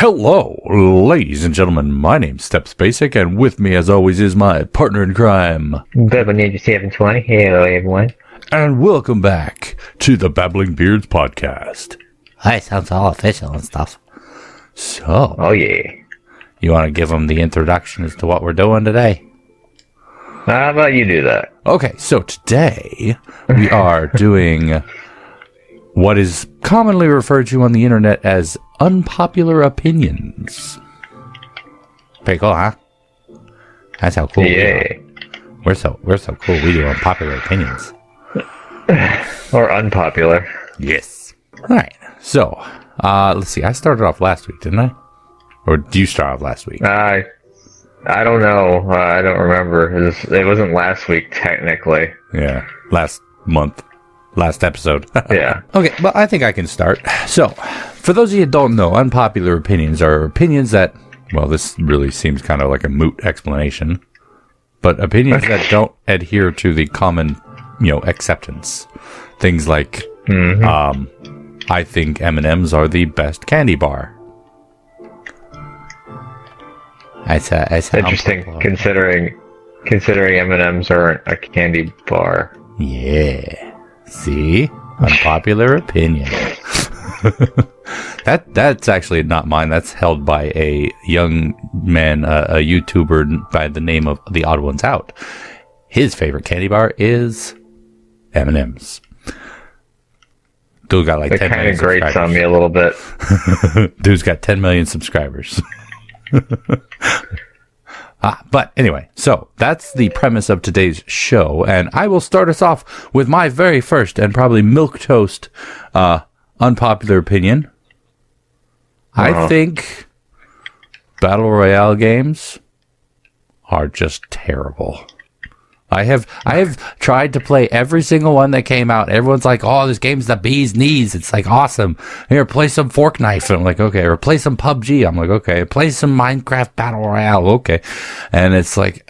Hello, ladies and gentlemen. My name's Stepsbasic, and with me, as always, is my partner in crime, Bubbleninja 720. Hello, everyone. And welcome back to the Babbling Beards podcast. Hey, sounds all official and stuff. So, Oh, yeah. you want to give them the introduction as to what we're doing today? How about you do that? Okay, so today we are doing what is commonly referred to on the internet as unpopular opinions. Pretty cool, huh? That's how cool we are. We're so cool. We do unpopular opinions. Or unpopular. Yes. All right. So, let's see. I started off last week, didn't I? Or did you start off last week? I don't know. I don't remember. It wasn't last week, technically. Yeah. Last month. Last episode. Yeah. Okay, but I think I can start. So, for those of you who don't know, unpopular opinions are opinions that, well, this really seems kind of like a moot explanation, but opinions that don't adhere to the common, acceptance. Things like, I think M&Ms are the best candy bar. That's interesting, considering M&Ms aren't a candy bar. Yeah. See? Unpopular opinion. That's actually not mine. That's held by a young man, a YouTuber by the name of The Odd Ones Out. His favorite candy bar is M&M's. Dude got like 10 million subscribers. It kind of grates on me a little bit. Dude's got 10 million subscribers. But anyway, so that's the premise of today's show, and I will start us off with my very first and probably milquetoast unpopular opinion. I think Battle Royale games are just terrible. I have tried to play every single one that came out. Everyone's like, oh, this game's the bee's knees. It's like awesome. Here, play some Fork Knife. And I'm like, okay. Or play some PUBG. I'm like, okay. Play some Minecraft Battle Royale. Okay. And it's like,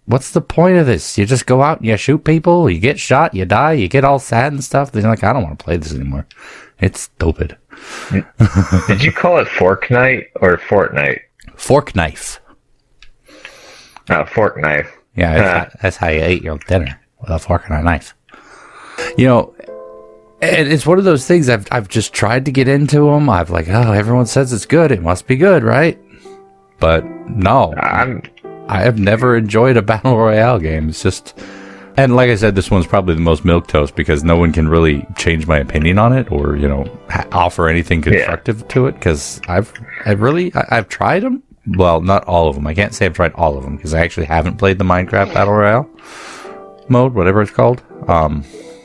what's the point of this? You just go out and you shoot people. You get shot. You die. You get all sad and stuff. Then you're like, I don't want to play this anymore. It's stupid. Did you call it Fork Night or Fortnite? Fork Knife. Oh, Fork Knife. Yeah, that's how you ate your dinner, with a fork and a knife. And it's one of those things I've just tried to get into them. I've like, oh, everyone says it's good. It must be good, right? But no, I have never enjoyed a Battle Royale game. It's just, and like I said, this one's probably the most milquetoast because no one can really change my opinion on it or, offer anything constructive to it because I've tried them. Well, not all of them. I can't say I've tried all of them because I actually haven't played the Minecraft Battle Royale mode, whatever it's called.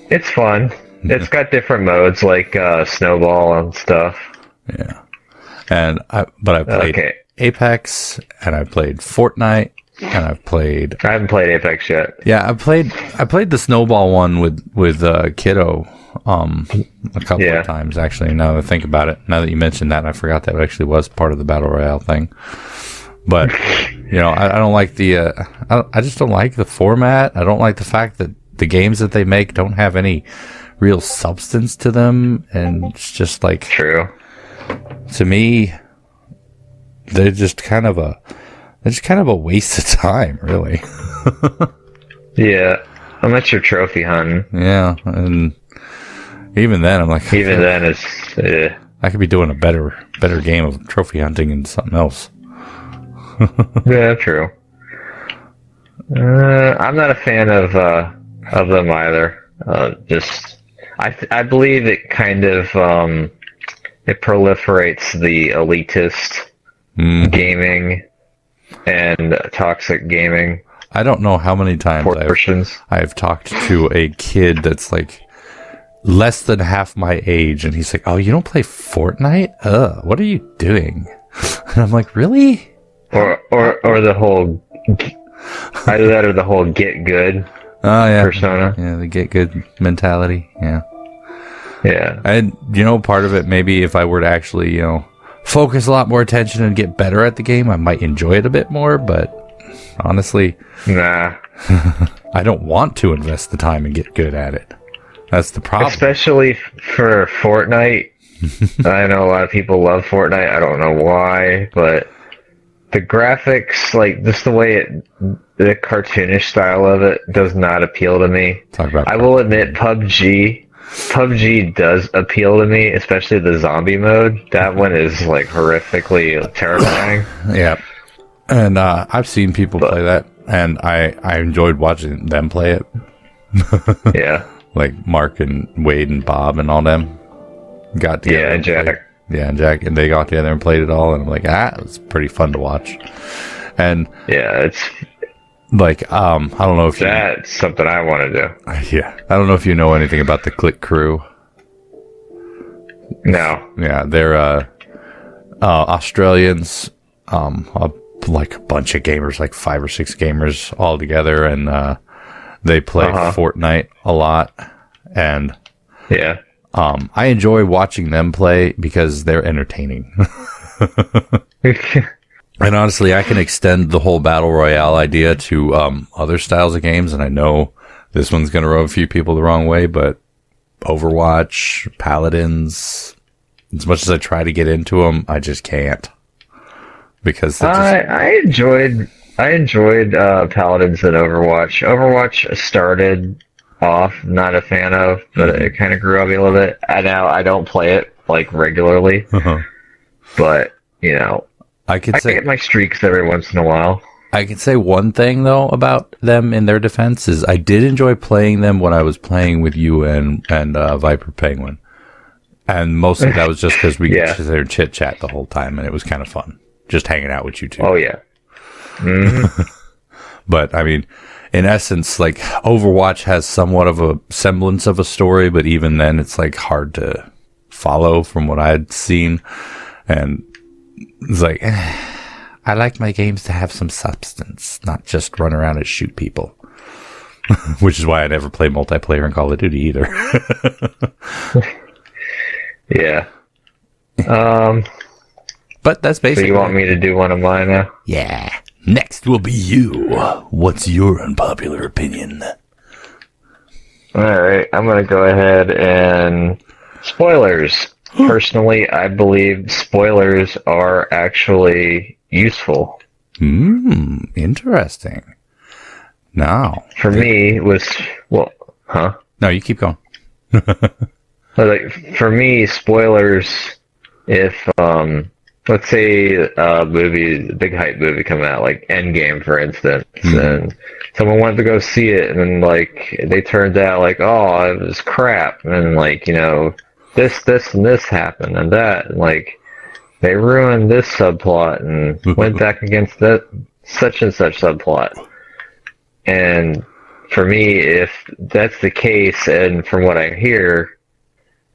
It's fun. It's got different modes like snowball and stuff. Yeah, but I played Apex and I played Fortnite and I haven't played Apex yet. Yeah, I played the snowball one with Kiddo a couple of times actually. Now that I think about it, now that you mentioned that, I forgot that actually was part of the Battle Royale thing. But I don't like I just don't like the format. I don't like the fact that the games that they make don't have any real substance to them, and it's just like, true. To me, they're just kind of a waste of time, really. Yeah, unless you're trophy hunting. Yeah, and even then, I'm like, it's. I could be doing a better game of trophy hunting and something else. Yeah, true. I'm not a fan of them either. I believe it kind of it proliferates the elitist gaming and toxic gaming. I don't know how many times I've talked to a kid that's like less than half my age, and he's like, "Oh, you don't play Fortnite? What are you doing?" And I'm like, "Really?" Or the whole either that or the whole get good persona. Yeah, the get good mentality. Yeah. Yeah. And part of it, maybe if I were to actually, focus a lot more attention and get better at the game, I might enjoy it a bit more, but honestly, nah. I don't want to invest the time and get good at it. That's the problem. Especially for Fortnite, I know a lot of people love Fortnite. I don't know why, but the graphics, like just the cartoonish style of it, does not appeal to me. I will admit, PUBG does appeal to me, especially the zombie mode. That one is like horrifically terrifying. Yeah, and I've seen people play that, and I enjoyed watching them play it. Yeah, like Mark and Wade and Bob and all them got together. Yeah, and Jack. And Jack, and they got together and played it all, and I'm like, it was pretty fun to watch. And yeah, it's like, I don't know if that's something I want to do. Yeah, I don't know if you know anything about the Click Crew. No. Yeah, they're Australians, like a bunch of gamers, like 5 or 6 gamers all together, and they play Fortnite a lot, and yeah. I enjoy watching them play because they're entertaining. And honestly, I can extend the whole battle royale idea to other styles of games, and I know this one's going to rub a few people the wrong way, but Overwatch, Paladins, as much as I try to get into them, I just can't. Because I enjoyed Paladins and Overwatch. Overwatch started off not a fan of, but it kind of grew on me a little bit. I don't play it like regularly, but you know, I get my streaks every once in a while. I can say one thing though about them in their defense is I did enjoy playing them when I was playing with you and Viper Penguin, and mostly that was just because we could sit there and chit chat the whole time, and it was kind of fun just hanging out with you two. Oh yeah. Mm-hmm. But I mean, in essence, like Overwatch has somewhat of a semblance of a story, but even then it's like hard to follow from what I'd seen. And it's like, I like my games to have some substance, not just run around and shoot people. Which is why I never play multiplayer in Call of Duty either. Yeah. But that's basically... So you want me to do one of mine now? Yeah. Next will be you. What's your unpopular opinion? Alright, I'm going to go ahead and... Spoilers. Personally, I believe spoilers are actually useful. Interesting. Now... For me, was... Well, huh? No, you keep going. Like, for me, spoilers, if... let's say a big hype movie come out, like Endgame, for instance, and someone wanted to go see it, and then, like, they turned out, like, oh, it was crap, and, like, you know, this, and this happened, and that, and, like, they ruined this subplot, and went back against that such and such subplot. And for me, if that's the case, and from what I hear,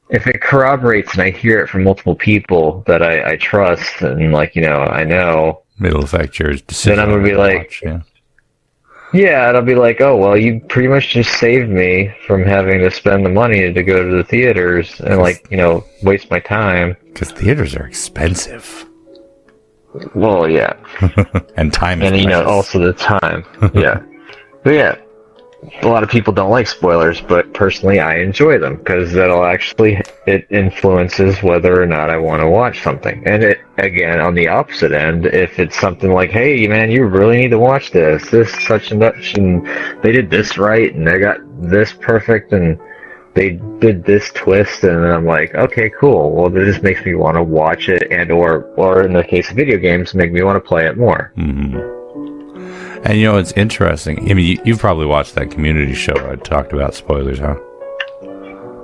if it corroborates and I hear it from multiple people that I trust and, like, you know, I know, it'll affect your decision. then I'm going to be like, yeah, and I'll be like, oh, well, you pretty much just saved me from having to spend the money to go to the theaters and, like, you know, waste my time. Because theaters are expensive. Well, yeah. And time is precious. You know, also the time. Yeah. But yeah. A lot of people don't like spoilers, but personally I enjoy them because it influences whether or not I want to watch something. And it, again, on the opposite end, if it's something like, hey man, you really need to watch this such and such, and they did this right, and they got this perfect, and they did this twist, and then I'm like, okay, cool, well, this makes me want to watch it, and or in the case of video games, make me want to play it more. And, you know, it's interesting. I mean, you've probably watched that Community show I talked about spoilers, huh?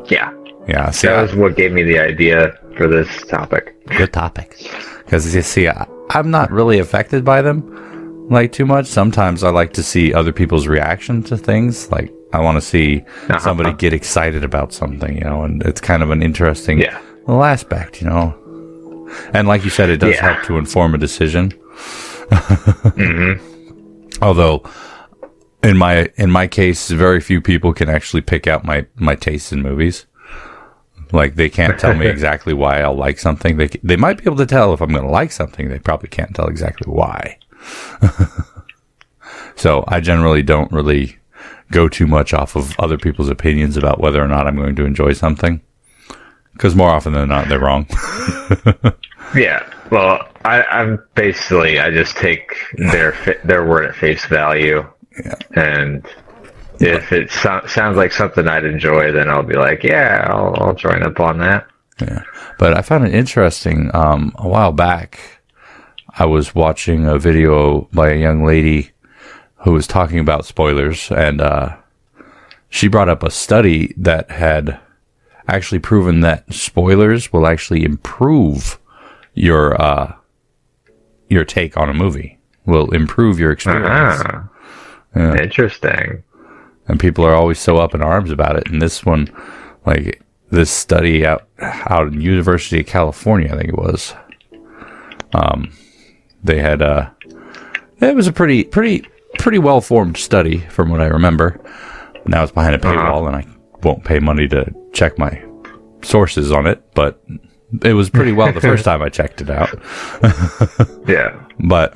Yeah. Yeah. See, that was what gave me the idea for this topic. Good topic. Because, you see, I'm not really affected by them, like, too much. Sometimes I like to see other people's reaction to things. Like, I want to see somebody get excited about something, you know, and it's kind of an interesting little aspect, you know. And like you said, it does help to inform a decision. Although, in my case, very few people can actually pick out my taste in movies. Like, they can't tell me exactly why I'll like something. They might be able to tell if I'm going to like something. They probably can't tell exactly why. So I generally don't really go too much off of other people's opinions about whether or not I'm going to enjoy something. Because more often than not, they're wrong. Yeah. Well, I'm basically I just take their word at face value, and if it sounds like something I'd enjoy, then I'll be like, yeah, I'll join up on that. Yeah. But I found it interesting. A while back, I was watching a video by a young lady who was talking about spoilers, and she brought up a study that had actually proven that spoilers will actually improve your take on a movie, will improve your experience. Yeah. Interesting. And people are always so up in arms about it. And this one, like this study out in University of California, I think it was. They had it was a pretty well formed study from what I remember. Now it's behind a paywall, and I won't pay money to check my sources on it, but it was pretty well the first time I checked it out. Yeah. But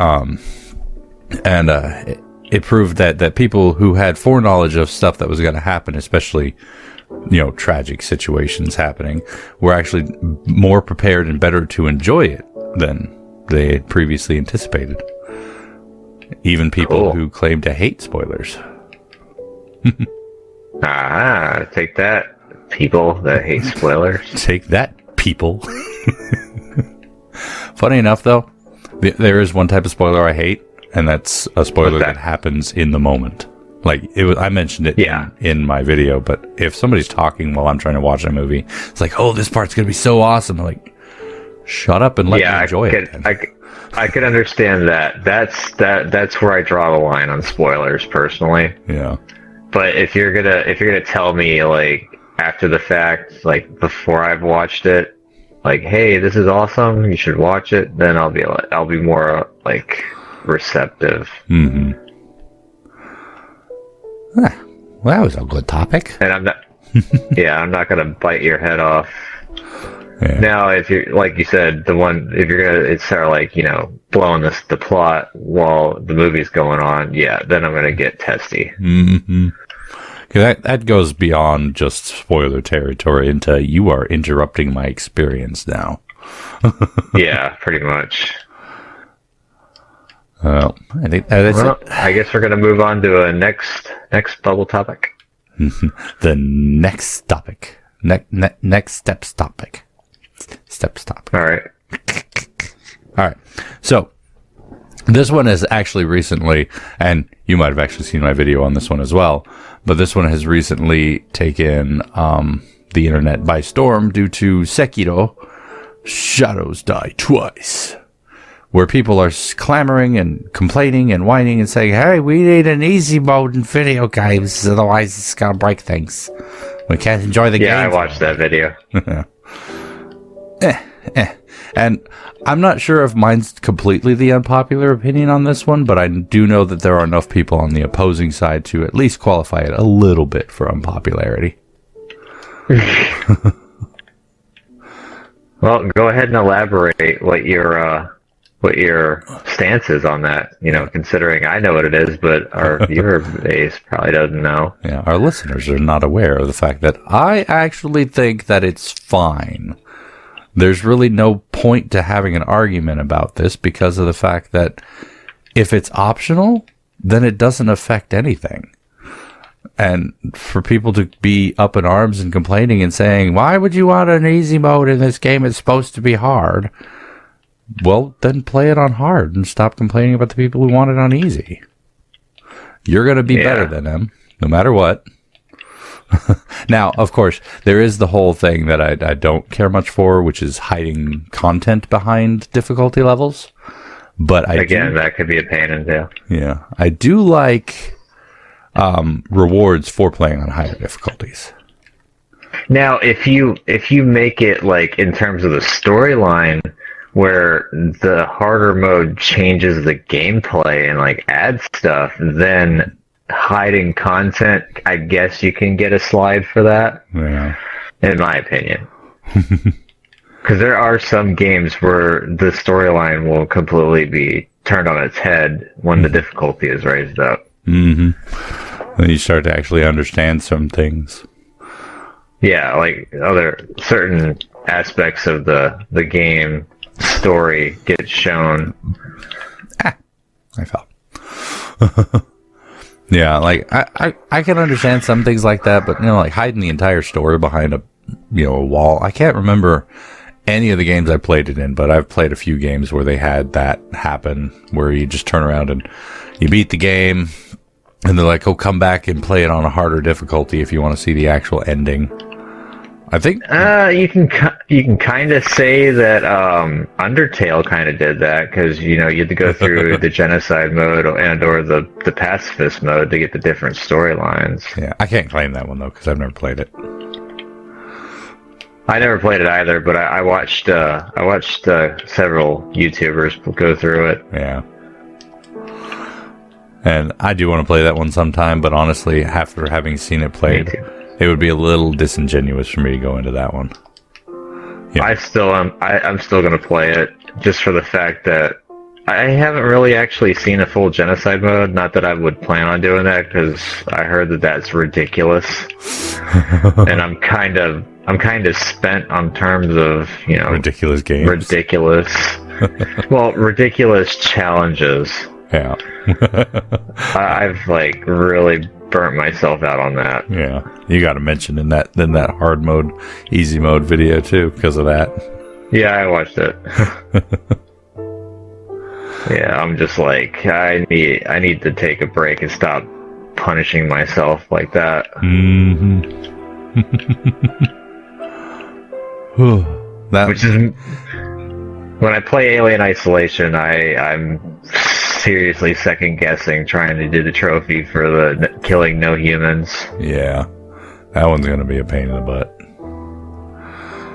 it proved that people who had foreknowledge of stuff that was going to happen, especially tragic situations happening, were actually more prepared and better to enjoy it than they had previously anticipated. Even people who claim to hate spoilers. Take that, people that hate spoilers. Take that, people. Funny enough, though, there is one type of spoiler I hate, and that's a spoiler that happens in the moment. Like I mentioned it in my video, but if somebody's talking while I'm trying to watch a movie, it's like, oh, this part's gonna be so awesome. I'm like, shut up and let me enjoy it. I could understand that. That's where I draw the line on spoilers, personally. Yeah. But if you're gonna tell me like after the fact, like before I've watched it, like, hey, this is awesome, you should watch it, then I'll be more like receptive. Mm-hmm. Well, that was a good topic. And I'm not. I'm not gonna bite your head off. Yeah. Now, if you're like you said, if you're gonna it's sort of like blowing the plot while the movie's going on, then I'm gonna get testy. Mm-hmm. That goes beyond just spoiler territory into you are interrupting my experience now. Yeah, pretty much. Well, I think that's it. I guess we're gonna move on to a next bubble topic. The next topic. Next steps topic. Steps topic. All right. All right. So this one is actually recently, and you might have actually seen my video on this one as well, but this one has recently taken the internet by storm due to Sekiro Shadows Die Twice, where people are clamoring and complaining and whining and saying, hey, we need an easy mode in video games, otherwise it's going to break things. We can't enjoy the game. Yeah, I watched that video. And I'm not sure if mine's completely the unpopular opinion on this one, but I do know that there are enough people on the opposing side to at least qualify it a little bit for unpopularity. Well, go ahead and elaborate what your stance is on that. Considering I know what it is, but our viewer base probably doesn't know. Yeah, our listeners are not aware of the fact that I actually think that it's fine. There's really no point to having an argument about this because of the fact that if it's optional, then it doesn't affect anything. And for people to be up in arms and complaining and saying, why would you want an easy mode in this game? It's supposed to be hard. Well, then play it on hard and stop complaining about the people who want it on easy. You're going to be better than them, no matter what. Now, of course, there is the whole thing that I don't care much for, which is hiding content behind difficulty levels. But that could be a pain in the tail. Yeah, I do like rewards for playing on higher difficulties. Now, if you make it like in terms of the storyline, where the harder mode changes the gameplay and like adds stuff, then hiding content, I guess you can get a slide for that. Yeah. In my opinion. Because there are some games where the storyline will completely be turned on its head when the difficulty is raised up. Mm-hmm. Then you start to actually understand some things. Yeah, like other certain aspects of the game story get shown. I fell. Yeah, like I can understand some things like that, but like hiding the entire story behind a wall. I can't remember any of the games I played it in, but I've played a few games where they had that happen, where you just turn around and you beat the game, and they're like, "Oh, come back and play it on a harder difficulty if you want to see the actual ending." I think you can kind of say that Undertale kind of did that, because you had to go through the genocide mode or the pacifist mode to get the different storylines. Yeah, I can't claim that one though because I've never played it. I never played it either, but I watched several YouTubers go through it. Yeah. And I do want to play that one sometime, but honestly, after having seen it played, it would be a little disingenuous for me to go into that one. Yeah. I'm still going to play it just for the fact that I haven't really actually seen a full genocide mode. Not that I would plan on doing that, because I heard that that's ridiculous, and I'm kind of spent on terms of ridiculous games, ridiculous challenges. Yeah. I've really burnt myself out on that. Yeah, you got to mention in that hard mode, easy mode video too because of that. Yeah, I watched it. Yeah, I'm just like, I need to take a break and stop punishing myself like that. Which is when I play Alien Isolation, I'm seriously second guessing trying to do the trophy for the killing no humans. Yeah, that one's gonna be a pain in the butt.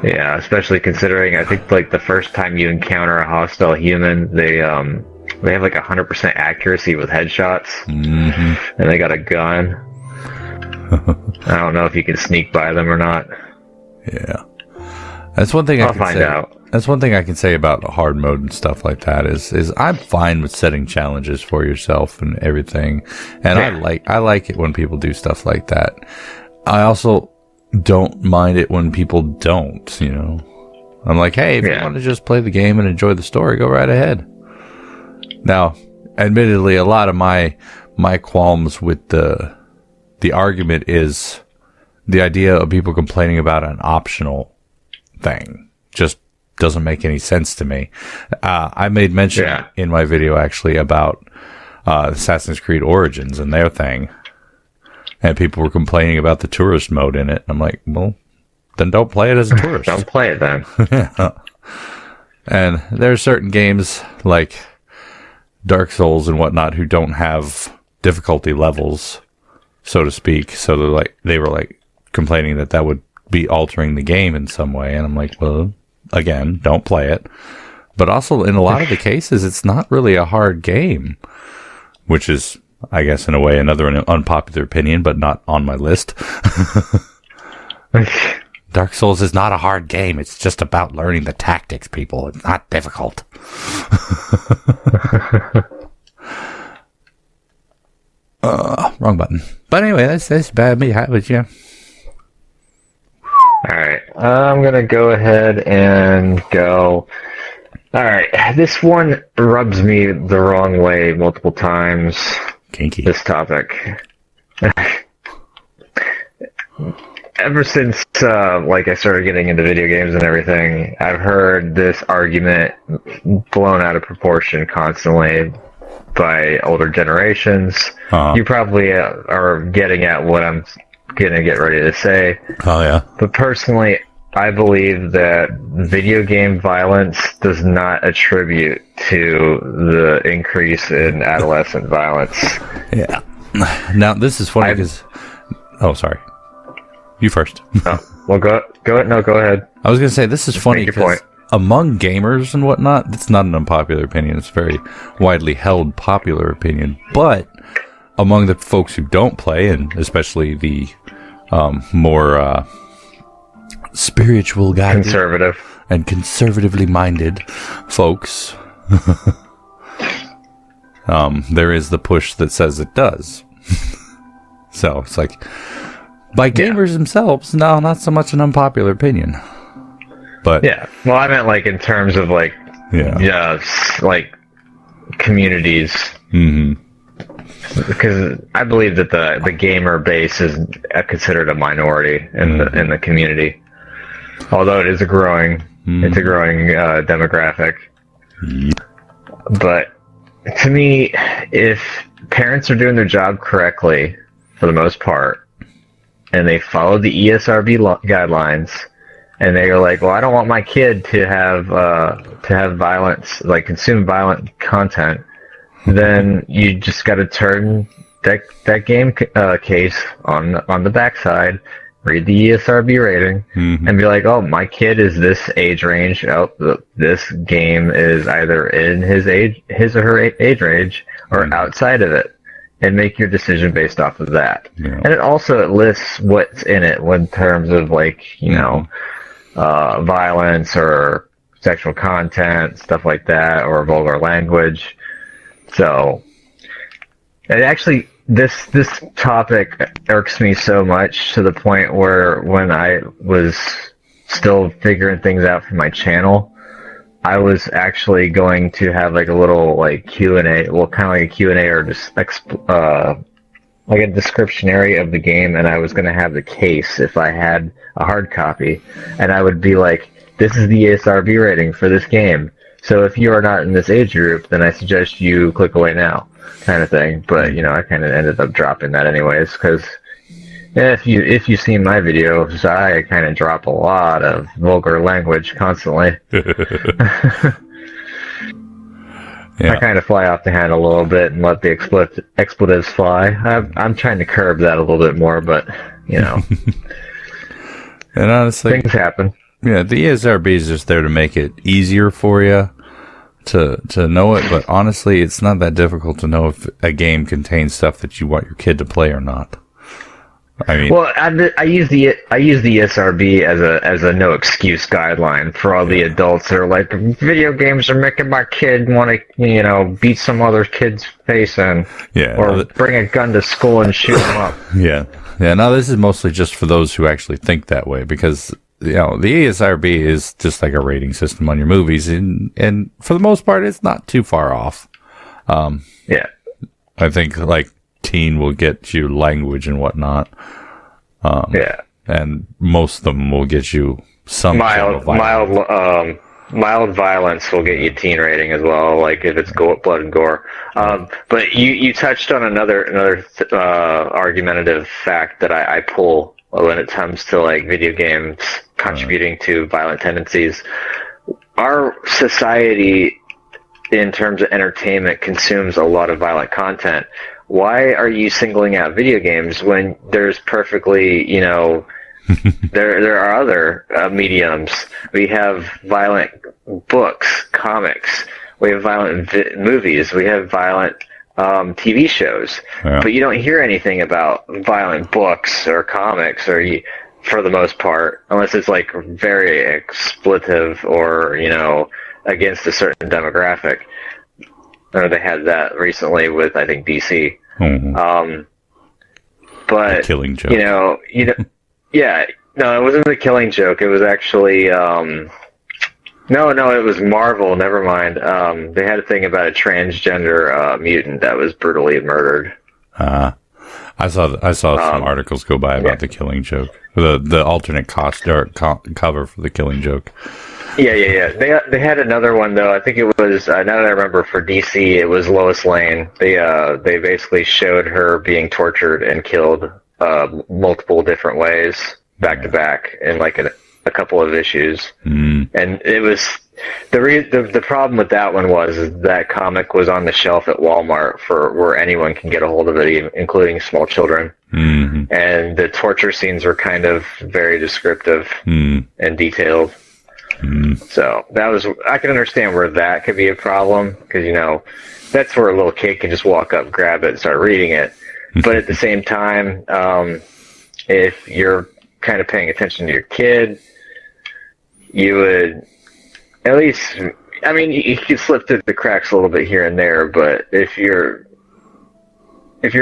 Yeah, especially considering I think the first time you encounter a hostile human, they have 100% accuracy with headshots, and they got a gun. I don't know if you can sneak by them or not. Yeah, that's one thing I'll find out. That's one thing I can say about hard mode and stuff like that is I'm fine with setting challenges for yourself and everything, and yeah. I like it when people do stuff like that. I also don't mind it when people don't. I'm like, hey, if you want to just play the game and enjoy the story, go right ahead. Now, admittedly, a lot of my qualms with the argument is the idea of people complaining about an optional thing. Just doesn't make any sense to me. I made mention in my video actually about Assassin's Creed Origins and their thing, and people were complaining about the tourist mode in it. I'm like, well, then don't play it as a tourist. Don't play it then. Yeah. And there are certain games like Dark Souls and whatnot who don't have difficulty levels, so to speak. So they were complaining that would be altering the game in some way, and I'm like, well, again, don't play it. But also, in a lot of the cases, it's not really a hard game, which is, I guess, in a way, another unpopular opinion, but not on my list. Dark Souls is not a hard game. It's just about learning the tactics, people. It's not difficult. Wrong button. But anyway, that's bad me. How about you? Alright, I'm gonna go ahead and go. Alright, this one rubs me the wrong way multiple times. Kinky. This topic. Ever since, I started getting into video games and everything, I've heard this argument blown out of proportion constantly by older generations. You probably are getting at what I'm gonna get ready to say. Oh yeah. But personally, I believe that video game violence does not attribute to the increase in adolescent violence. Yeah. Now this is funny because. Oh, sorry. You first. Oh, well, go ahead. I was gonna say this is funny because among gamers and whatnot, it's not an unpopular opinion. It's a very widely held popular opinion, but among the folks who don't play, and especially the more spiritual guys, conservatively minded folks, there is the push that says it does. So it's like, by gamers themselves, no, not so much an unpopular opinion. But Yeah. Well, I meant like in terms of like, like communities. Mm-hmm. Because I believe that the gamer base is considered a minority in the community, although it is a growing demographic. But to me, if parents are doing their job correctly for the most part, and they follow the ESRB guidelines, and they are like, well, I don't want my kid to have violence, like consume violent content, then you just got to turn that game case on the backside, read the ESRB rating, and be like, oh, my kid is this age range. Oh, this game is either in his or her age range or outside of it, and make your decision based off of that. Yeah. And it lists what's in it in terms of like violence or sexual content, stuff like that, or vulgar language. So, it actually, this topic irks me so much to the point where when I was still figuring things out for my channel, I was actually going to have like a little like Q&A, well, kind of like a Q&A or just like a descriptionary of the game, and I was going to have the case if I had a hard copy, and I would be like, this is the ESRB rating for this game. So if you are not in this age group, then I suggest you click away now, kind of thing. But I kind of ended up dropping that anyways, because if you've seen my videos, I kind of drop a lot of vulgar language constantly. Yeah. I kind of fly off the handle a little bit and let the expletives fly. I'm trying to curb that a little bit more, but And honestly, things happen. Yeah, the ESRB is just there to make it easier for you to know it, but honestly, it's not that difficult to know if a game contains stuff that you want your kid to play or not. I mean, well, I use the ESRB as a no excuse guideline for all the adults that are like, video games are making my kid want to beat some other kid's face in, or bring a gun to school and shoot him up. Yeah. Now this is mostly just for those who actually think that way, because the ESRB is just like a rating system on your movies, and for the most part, it's not too far off. Yeah, I think like teen will get you language and whatnot. And most of them will get you some mild violence will get you teen rating as well, like if it's blood and gore. But you touched on another argumentative fact that I pull when it comes to like video games contributing to violent tendencies. Our society, in terms of entertainment, consumes a lot of violent content. Why are you singling out video games when there's perfectly, there are other mediums? We have violent books, comics. We have violent movies. We have violent TV shows. Yeah. But you don't hear anything about violent books or comics, for the most part, unless it's like very expletive or against a certain demographic. Or they had that recently with, I think, DC. Mm-hmm. But the Killing Joke. Yeah, no, it wasn't the Killing Joke. It was actually no, it was Marvel. Never mind. They had a thing about a transgender mutant that was brutally murdered. I saw some articles go by about the Killing Joke, the alternate cover for the Killing Joke. Yeah. They had another one though. I think it was now that I remember, for DC, it was Lois Lane. They basically showed her being tortured and killed multiple different ways, back to back, in like a couple of issues. And it was the problem with that one was that comic was on the shelf at Walmart where anyone can get a hold of it, including small children. Mm-hmm. And the torture scenes were kind of very descriptive and detailed. So I can understand where that could be a problem, because that's where a little kid can just walk up, grab it, and start reading it. But at the same time, if you're kind of paying attention to your kid, you would at least, I mean, you could slip through the cracks a little bit here and there, but if you're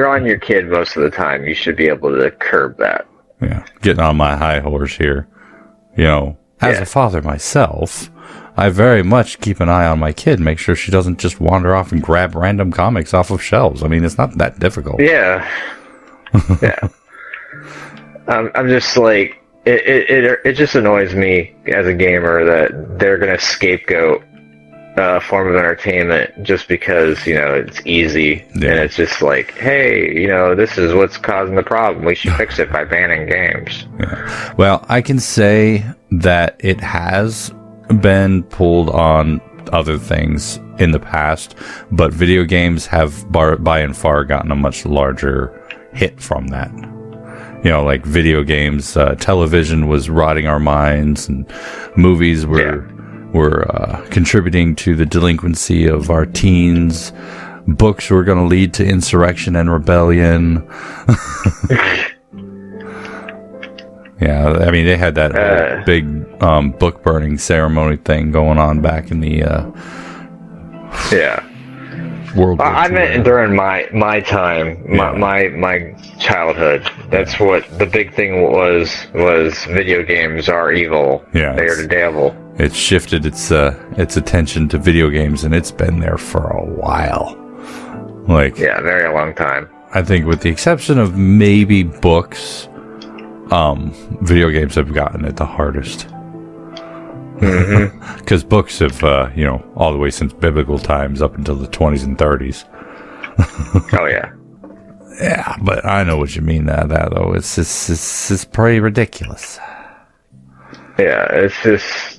on your kid most of the time, you should be able to curb that. Yeah, getting on my high horse here, as a father myself, I very much keep an eye on my kid, make sure she doesn't just wander off and grab random comics off of shelves. I mean, it's not that difficult. Yeah. Yeah. I'm just like, it just annoys me as a gamer that they're going to scapegoat a form of entertainment just because, it's easy. Yeah. And it's just like, hey, this is what's causing the problem. We should fix it by banning games. Yeah. Well, I can say that it has been pulled on other things in the past, but video games have by and far gotten a much larger hit from that. Like video games, television was rotting our minds, and movies were contributing to the delinquency of our teens. Books were going to lead to insurrection and rebellion. Yeah, I mean, they had that whole big book burning ceremony thing going on back in the World War II. I meant during my time, my childhood. That's what the big thing was video games are evil. Yeah, they are the devil. It shifted its attention to video games, and it's been there for a while. Very long time. I think with the exception of maybe books, video games have gotten it the hardest. Because books have, all the way since biblical times up until the 20s and 30s. Oh, yeah. Yeah, but I know what you mean that though. It's pretty ridiculous. Yeah, it's just...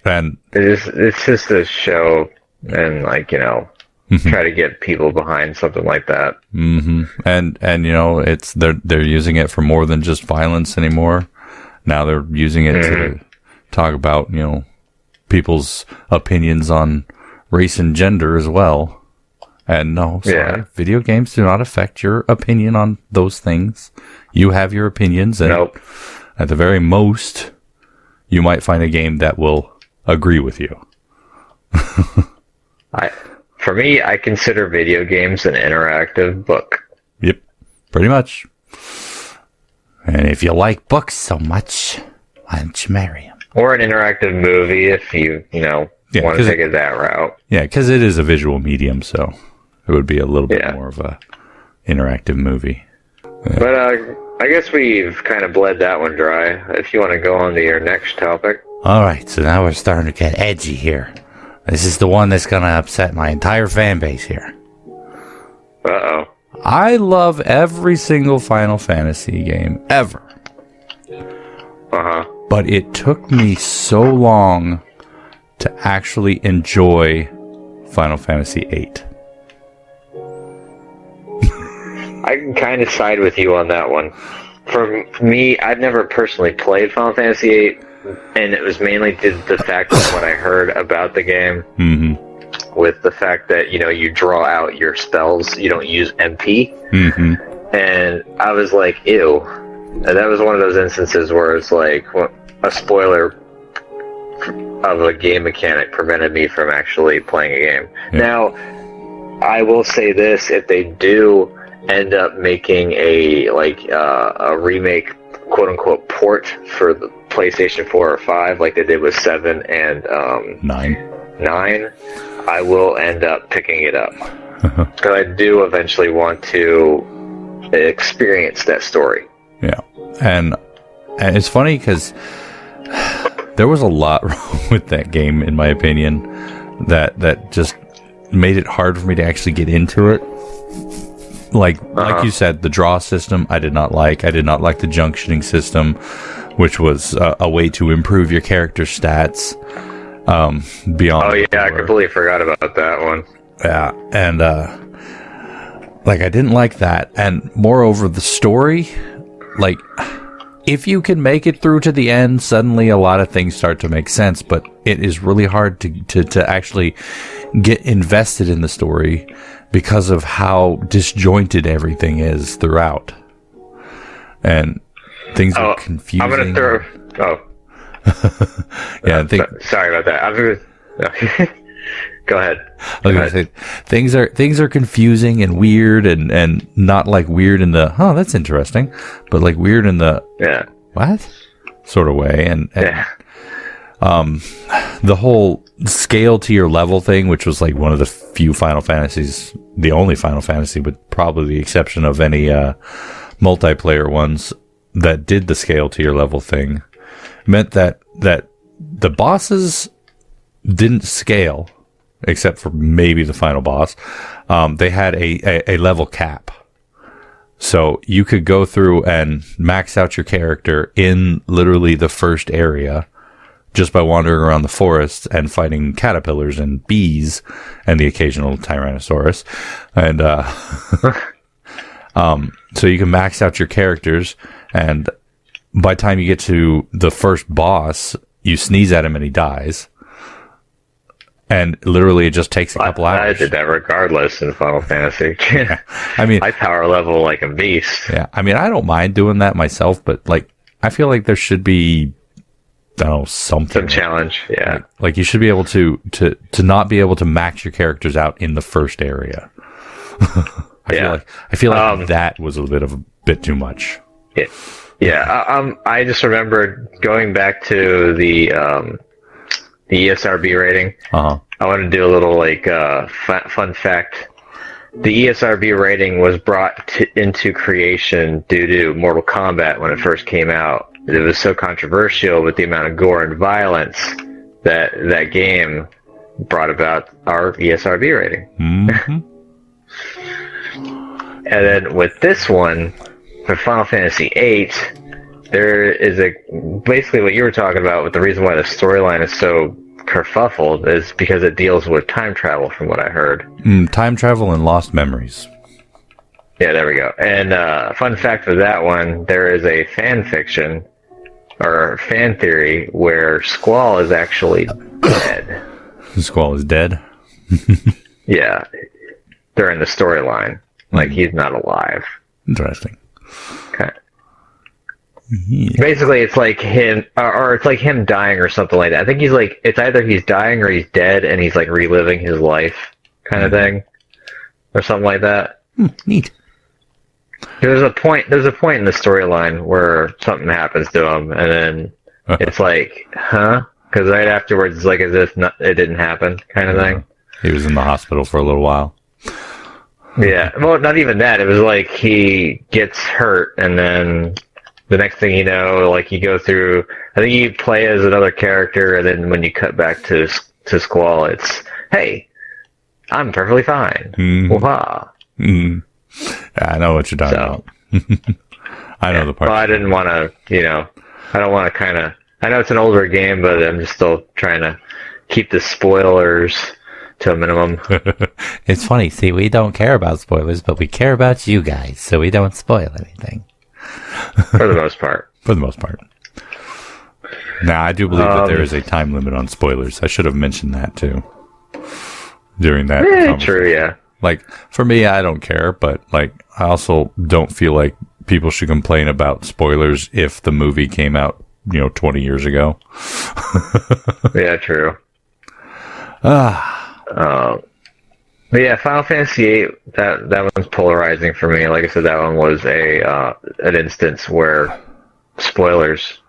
And it's just a show, and, try to get people behind something like that. Mm-hmm. And it's they're using it for more than just violence anymore. Now they're using it to talk about, people's opinions on race and gender as well. And no, sorry, video games do not affect your opinion on those things. You have your opinions, and at the very most, you might find a game that will agree with you. For me, I consider video games an interactive book. Yep, pretty much. And if you like books so much, why don't you marry him? Or an interactive movie if you, want to take it that route. Yeah, because it is a visual medium, so it would be a little bit more of a interactive movie. Yeah. But I guess we've kind of bled that one dry. If you want to go on to your next topic. All right, so now we're starting to get edgy here. This is the one that's going to upset my entire fan base here. Uh-oh. I love every single Final Fantasy game ever. Uh-huh. But it took me so long to actually enjoy Final Fantasy VIII. I can kind of side with you on that one. For me, I've never personally played Final Fantasy VIII, and it was mainly due to the fact of what I heard about the game. Mm-hmm. With the fact that, you draw out your spells, you don't use MP. Mm-hmm. And I was like, ew. And that was one of those instances where it's like a spoiler of a game mechanic prevented me from actually playing a game. Yeah. Now, I will say this, if they do end up making a remake, quote-unquote, port for the PlayStation 4 or 5, like they did with 7 and 9, I will end up picking it up. Because I do eventually want to experience that story. Yeah. And it's funny because there was a lot wrong with that game, in my opinion, that just made it hard for me to actually get into it. Like you said, the draw system I did not like. I did not like the junctioning system, which was a way to improve your character stats. Beyond. Oh yeah, I completely forgot about that one. Yeah, and I didn't like that, and moreover, the story, if you can make it through to the end, suddenly a lot of things start to make sense. But it is really hard to actually get invested in the story because of how disjointed everything is throughout, and things are confusing. I'm gonna throw. Yeah, sorry about that. Go ahead. I was gonna say things are confusing and weird and not like weird in the that's interesting, but like weird in the what sort of way, and The whole scale to your level thing, which was like one of the few Final Fantasies, the only Final Fantasy, with probably the exception of any multiplayer ones that did the scale to your level thing, meant that the bosses didn't scale, except for maybe the final boss. They had a level cap. So you could go through and max out your character in literally the first area just by wandering around the forest and fighting caterpillars and bees and the occasional Tyrannosaurus. And so you can max out your characters, and by the time you get to the first boss, you sneeze at him and he dies. And literally, it just takes a couple hours. I did that regardless in Final Fantasy. I mean, I power level like a beast. Yeah, I mean, I don't mind doing that myself, but like, I feel like there should be, I don't know, something. Some challenge, yeah. Like you should be able to not be able to max your characters out in the first area. I feel like that was a bit too much. I just remember going back to the ESRB rating. Uh-huh. I want to do a little fun fact. The ESRB rating was brought into creation due to Mortal Kombat when it first came out. It was so controversial with the amount of gore and violence that game brought about our ESRB rating. Mm-hmm. And then with this one, for Final Fantasy VIII, there is basically what you were talking about with the reason why the storyline is so kerfuffled is because it deals with time travel, from what I heard. Time travel and lost memories. Yeah, there we go. And fun fact for that one, there is a fan fiction or fan theory where Squall is actually dead. Squall is dead? Yeah, during the storyline. Like, he's not alive. Interesting. Okay. Yeah. Basically, it's like him, or it's like him dying or something like that. I think it's either he's dying or he's dead and he's like reliving his life kind of thing. Or something like that. Neat. There's a point in the storyline where something happens to him and then it's like, huh? Because right afterwards it's like as if it didn't happen kind of thing. He was in the hospital for a little while. Yeah, well, not even that. It was like he gets hurt, and then the next thing you know, like you go through. I think you play as another character, and then when you cut back to Squall, it's hey, I'm perfectly fine. Wah. Yeah, I know what you're talking about. I know the part. Well, I didn't want to, I don't want to kind of. I know it's an older game, but I'm just still trying to keep the spoilers to a minimum. It's funny. See, we don't care about spoilers, but we care about you guys, so we don't spoil anything. For the most part. For the most part. Now, I do believe that there is a time limit on spoilers. I should have mentioned that, too. During that conversation. True, yeah. Like, for me, I don't care, but, like, I also don't feel like people should complain about spoilers if the movie came out, 20 years ago. Yeah, true. But yeah, Final Fantasy VIII, that one's polarizing for me. Like I said, that one was an instance where spoilers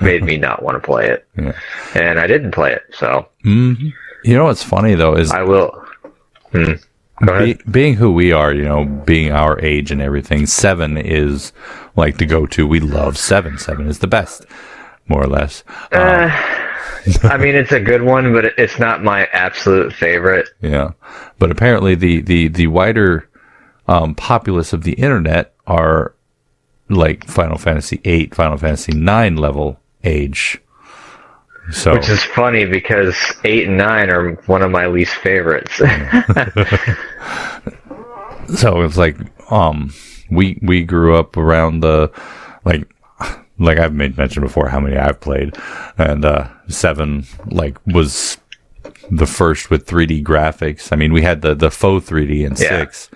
made me not want to play it. Yeah. And I didn't play it, so. Mm-hmm. You know what's funny, though, is... I will... Go ahead. Being who we are, being our age and everything, 7 is like the go-to. We love 7. 7 is the best, more or less. I mean, it's a good one, but it's not my absolute favorite. Yeah, but apparently the wider populace of the internet are like Final Fantasy VIII, Final Fantasy IX level age. So, which is funny because 8 and 9 are one of my least favorites. So it's like we grew up around the like I've mentioned before how many I've played, and 7 was the first with 3D graphics. I mean, we had the faux 3D in 6,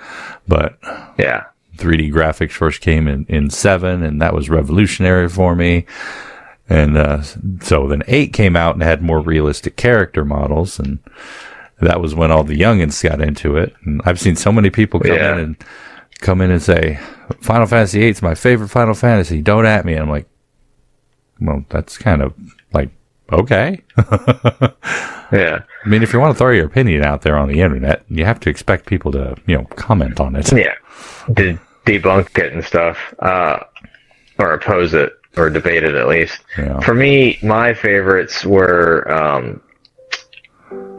but 3D graphics first came in 7, and that was revolutionary for me. And so then 8 came out and had more realistic character models, and that was when all the youngins got into it. And I've seen so many people come in and say, Final Fantasy VIII is my favorite Final Fantasy. Don't at me. And I'm like, well, that's kind of like Okay. Yeah. I mean, if you want to throw your opinion out there on the internet, you have to expect people to, comment on it. Yeah. Debunk it and stuff, or oppose it, or debate it at least. Yeah. For me, my favorites were,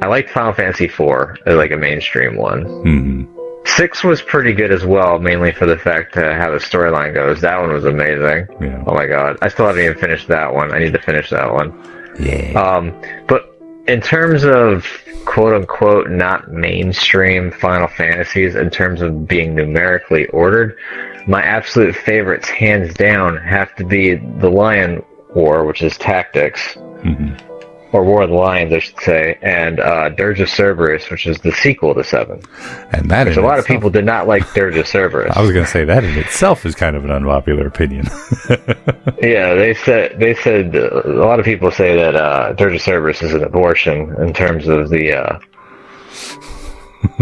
I liked Final Fantasy IV as like a mainstream one. Mm-hmm. 6 was pretty good as well, mainly for the fact how the storyline goes. That one was amazing. Yeah. Oh my god. I still haven't even finished that one. I need to finish that one. Yeah. But in terms of quote-unquote not mainstream Final Fantasies, in terms of being numerically ordered, my absolute favorites, hands down, have to be the Lion War, which is Tactics, or War of the Lions, I should say, and Dirge of Cerberus, which is the sequel to 7. And that Which a lot of people did not like Dirge of Cerberus. I was going to say that in itself is kind of an unpopular opinion. Yeah, they said a lot of people say that Dirge of Cerberus is an abortion in terms of the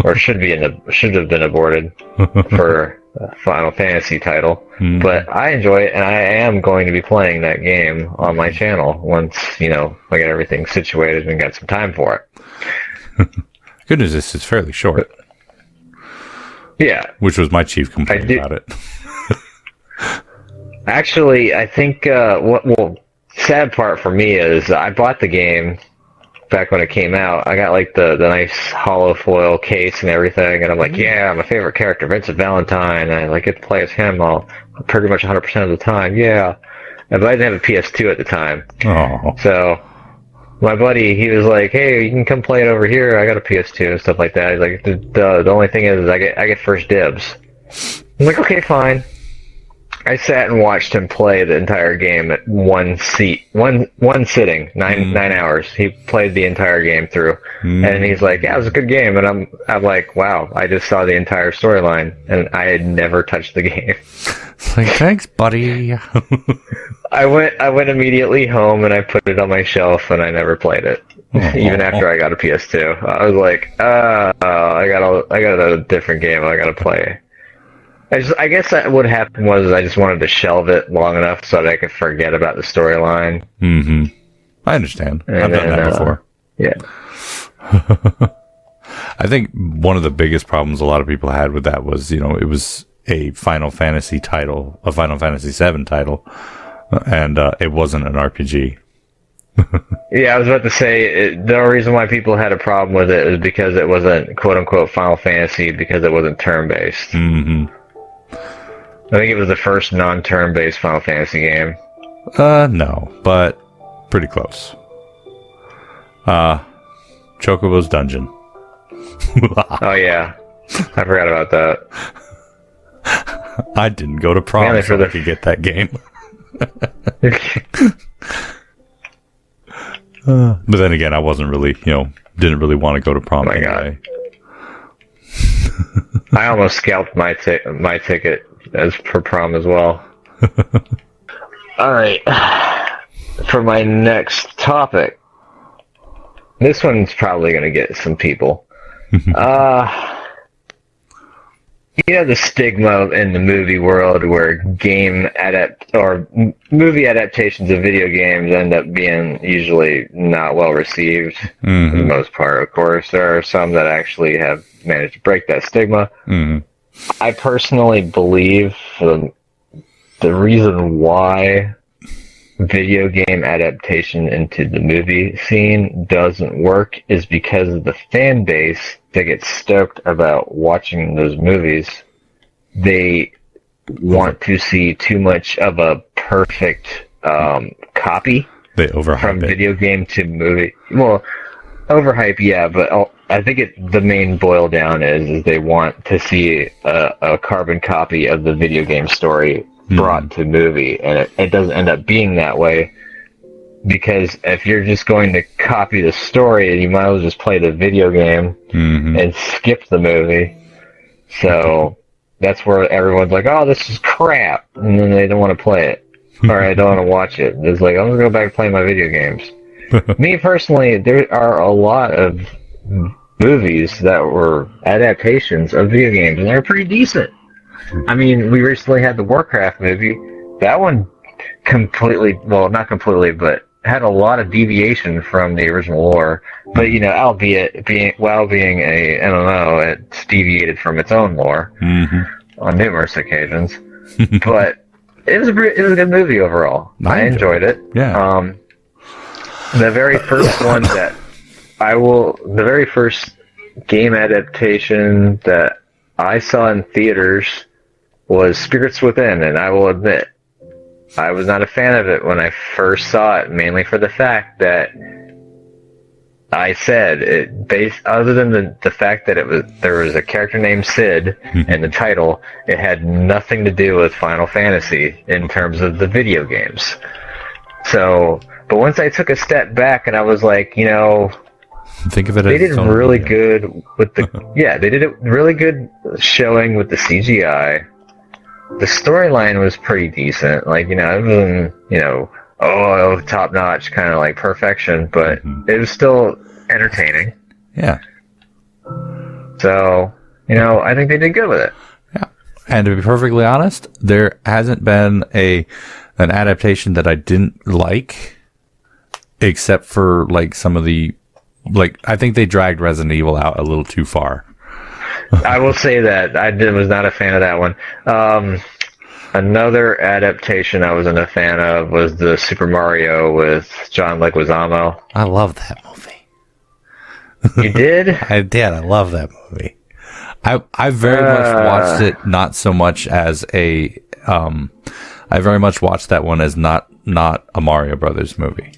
or should have been aborted for a Final Fantasy title. But I enjoy it, and I am going to be playing that game on my channel once I get everything situated and got some time for it. Good news is it's fairly short. Yeah, which was my chief complaint about it. Actually, I think sad part for me is I bought the game back when it came out. I got like the nice hollow foil case and everything, and I'm like, yeah, my favorite character, Vincent Valentine, and I get to play as him all pretty much 100% of the time. Yeah, but I didn't have a PS2 at the time. Oh. So my buddy, he was like, hey, you can come play it over here. I got a PS2 and stuff like that. He's like, the only thing is I get first dibs. I'm like, okay, fine. I sat and watched him play the entire game at one sitting, nine hours. He played the entire game through, and he's like, "Yeah, it was a good game." And I'm like, "Wow, I just saw the entire storyline, and I had never touched the game." It's like, thanks, buddy. I went immediately home and I put it on my shelf, and I never played it, even after I got a PS2. I was like, I got a different game I got to play. I guess that what happened was I just wanted to shelve it long enough so that I could forget about the storyline. Mm-hmm. I understand. I've done that before. Yeah. I think one of the biggest problems a lot of people had with that was, it was a Final Fantasy title, a Final Fantasy VII title, and it wasn't an RPG. Yeah, I was about to say, the reason why people had a problem with it is because it wasn't quote-unquote Final Fantasy, because it wasn't turn-based. Mm-hmm. I think it was the first non-turn-based Final Fantasy game. No, but pretty close. Chocobo's Dungeon. Oh, yeah. I forgot about that. I didn't go to prom so I could get that game. But then again, I wasn't really, didn't really want to go to prom anyway. God. I almost scalped my ticket as for prom as well. All right. For my next topic, this one's probably going to get some people. The stigma in the movie world where movie adaptations of video games end up being usually not well received for the most part. Of course, there are some that actually have managed to break that stigma. I personally believe the reason why video game adaptation into the movie scene doesn't work is because of the fan base that gets stoked about watching those movies. They want to see too much of a perfect copy from video game to movie. Well, overhype, yeah, but I think the main boil down is they want to see a carbon copy of the video game story brought to movie, and it doesn't end up being that way, because if you're just going to copy the story, you might as well just play the video game and skip the movie. So that's where everyone's like, oh, this is crap, and then they don't want to play it, or I don't want to watch it. It's like, I'm going to go back and play my video games. Me personally, there are a lot of movies that were adaptations of video games, and they're pretty decent. I mean, we recently had the Warcraft movie. That one completely, well, not completely, but had a lot of deviation from the original lore, but albeit being a MMO, it's deviated from its own lore on numerous occasions. But it was a good movie overall. I enjoyed it. Yeah. The very first one the very first game adaptation that I saw in theaters was Spirits Within, and I will admit, I was not a fan of it when I first saw it, mainly for the fact that I said other than the fact that there was a character named Sid in the title, it had nothing to do with Final Fantasy in terms of the video games. So, but once I took a step back and I was like, think of it. They did really good with they did a really good showing with the CGI. The storyline was pretty decent. Like, it wasn't, top notch, kind of like perfection, but it was still entertaining. Yeah. So, I think they did good with it. Yeah. And to be perfectly honest, there hasn't been an adaptation that I didn't like, except for like some of the, like, I think they dragged Resident Evil out a little too far. I will say that I was not a fan of that one. Another adaptation I wasn't a fan of was the Super Mario with John Leguizamo. I love that movie. You did? I did. I love that movie. I very much watched it not so much as I very much watched that one as not a Mario Brothers movie.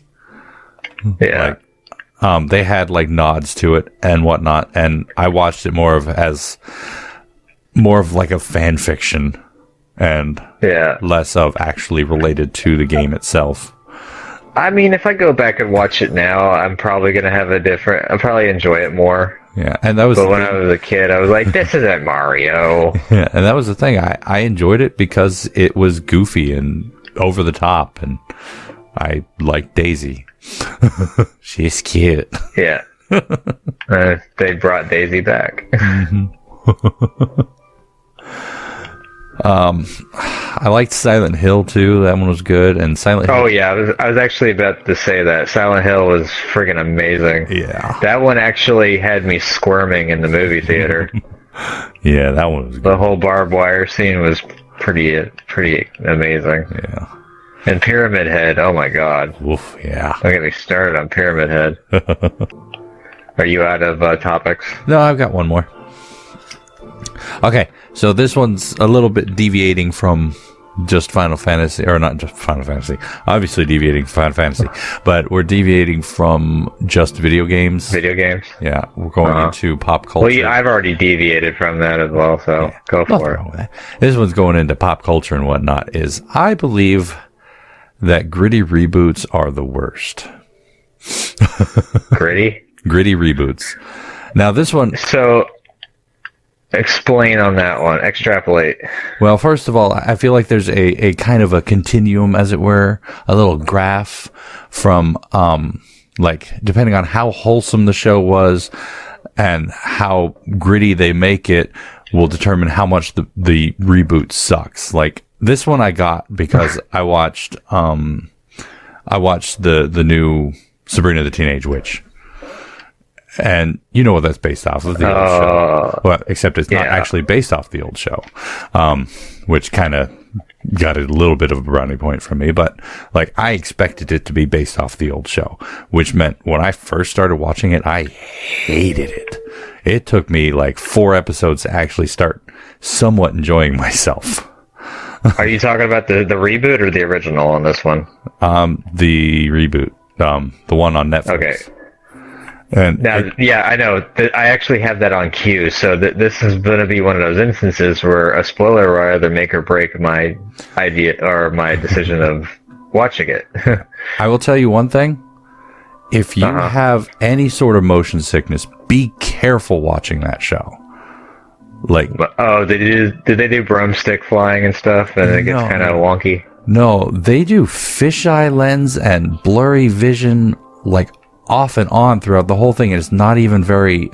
Yeah. Like, they had like nods to it and whatnot, and I watched it more of like a fan fiction and less of actually related to the game itself. I mean, if I go back and watch it now, I'm probably going to have I'll probably enjoy it more. Yeah, and that was. But when I was a kid, I was like, "This isn't Mario." Yeah, and that was the thing. I enjoyed it because it was goofy and over the top, and I liked Daisy. She's cute. Yeah, they brought Daisy back. I liked Silent Hill too. That one was good, and Silent Hill. Oh yeah, I was actually about to say that Silent Hill was friggin' amazing. Yeah, that one actually had me squirming in the movie theater. Yeah, that one was good. The whole barbed wire scene was pretty amazing. Yeah, and Pyramid Head. Oh my God. Oof. Yeah. Don't get me started on Pyramid Head. Are you out of topics? No, I've got one more. Okay, so this one's a little bit deviating from just Final Fantasy, or not just Final Fantasy, obviously deviating from Final Fantasy, but we're deviating from just video games. Video games? Yeah, we're going into pop culture. Well, yeah, I've already deviated from that as well, so go for it. This one's going into pop culture and whatnot. I believe that gritty reboots are the worst. Gritty? Gritty reboots. Now this one... So... Explain on that one. Extrapolate. Well, first of all, I feel like there's a kind of a continuum, as it were, a little graph from, like, depending on how wholesome the show was and how gritty they make it will determine how much the reboot sucks. Like, this one I got because I watched the new Sabrina the Teenage Witch. And you know what that's based off of, the old show. Well, except it's not actually based off the old show, which kind of got a little bit of a brownie point from me. But like, I expected it to be based off the old show, which meant when I first started watching it, I hated it. It took me like 4 episodes to actually start somewhat enjoying myself. Are you talking about the reboot or the original on this one? The reboot, the one on Netflix. Okay. And now, I know. I actually have that on cue, so this is going to be one of those instances where a spoiler will either make or break my idea or my decision of watching it. I will tell you one thing. If you have any sort of motion sickness, be careful watching that show. Like, did they do broomstick flying and stuff, and it gets kind of wonky? No, they do fisheye lens and blurry vision, like, off and on throughout the whole thing. It's not even very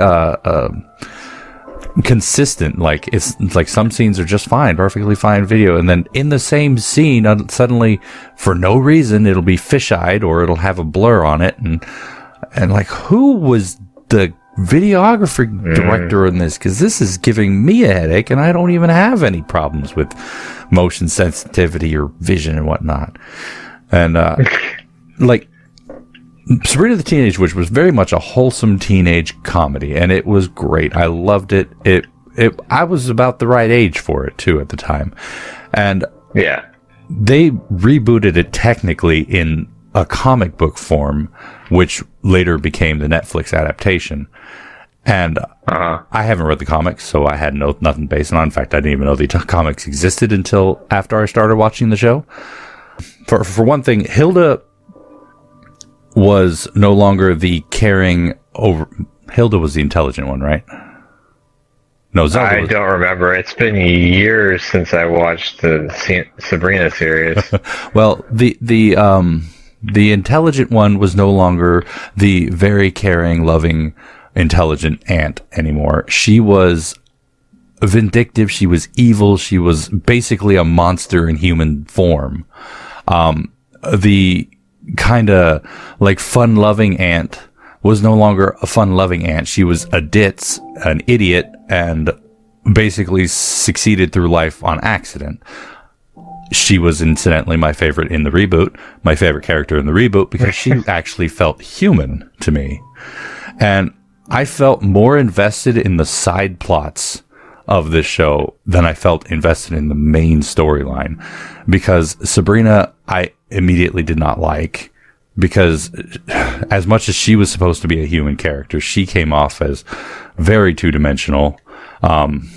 consistent. Like it's like some scenes are just fine, perfectly fine video, and then in the same scene, suddenly for no reason it'll be fisheyed or it'll have a blur on it, and like who was the videographer director in this? Because this is giving me a headache, and I don't even have any problems with motion sensitivity or vision and whatnot. And like Sabrina the Teenage Witch was very much a wholesome teenage comedy, and it was great. I loved it. I was about the right age for it too at the time, and yeah, they rebooted it technically in a comic book form, which later became the Netflix adaptation. And I haven't read the comics, so I had nothing based on. In fact, I didn't even know the comics existed until after I started watching the show. For one thing, Hilda was no longer the caring over. Hilda was the intelligent one, right? No, Zelda. I don't remember. It's been years since I watched the Sabrina series. Well, the intelligent one was no longer the very caring, loving, intelligent aunt anymore. She was vindictive. She was evil. She was basically a monster in human form. The kind of like fun-loving aunt was no longer a fun-loving aunt. She was a ditz, an idiot, and basically succeeded through life on accident. She was incidentally my favorite in the reboot, my favorite character in the reboot, because she actually felt human to me. And I felt more invested in the side plots of this show than I felt invested in the main storyline, because Sabrina I immediately did not like, because as much as she was supposed to be a human character, she came off as very two-dimensional. And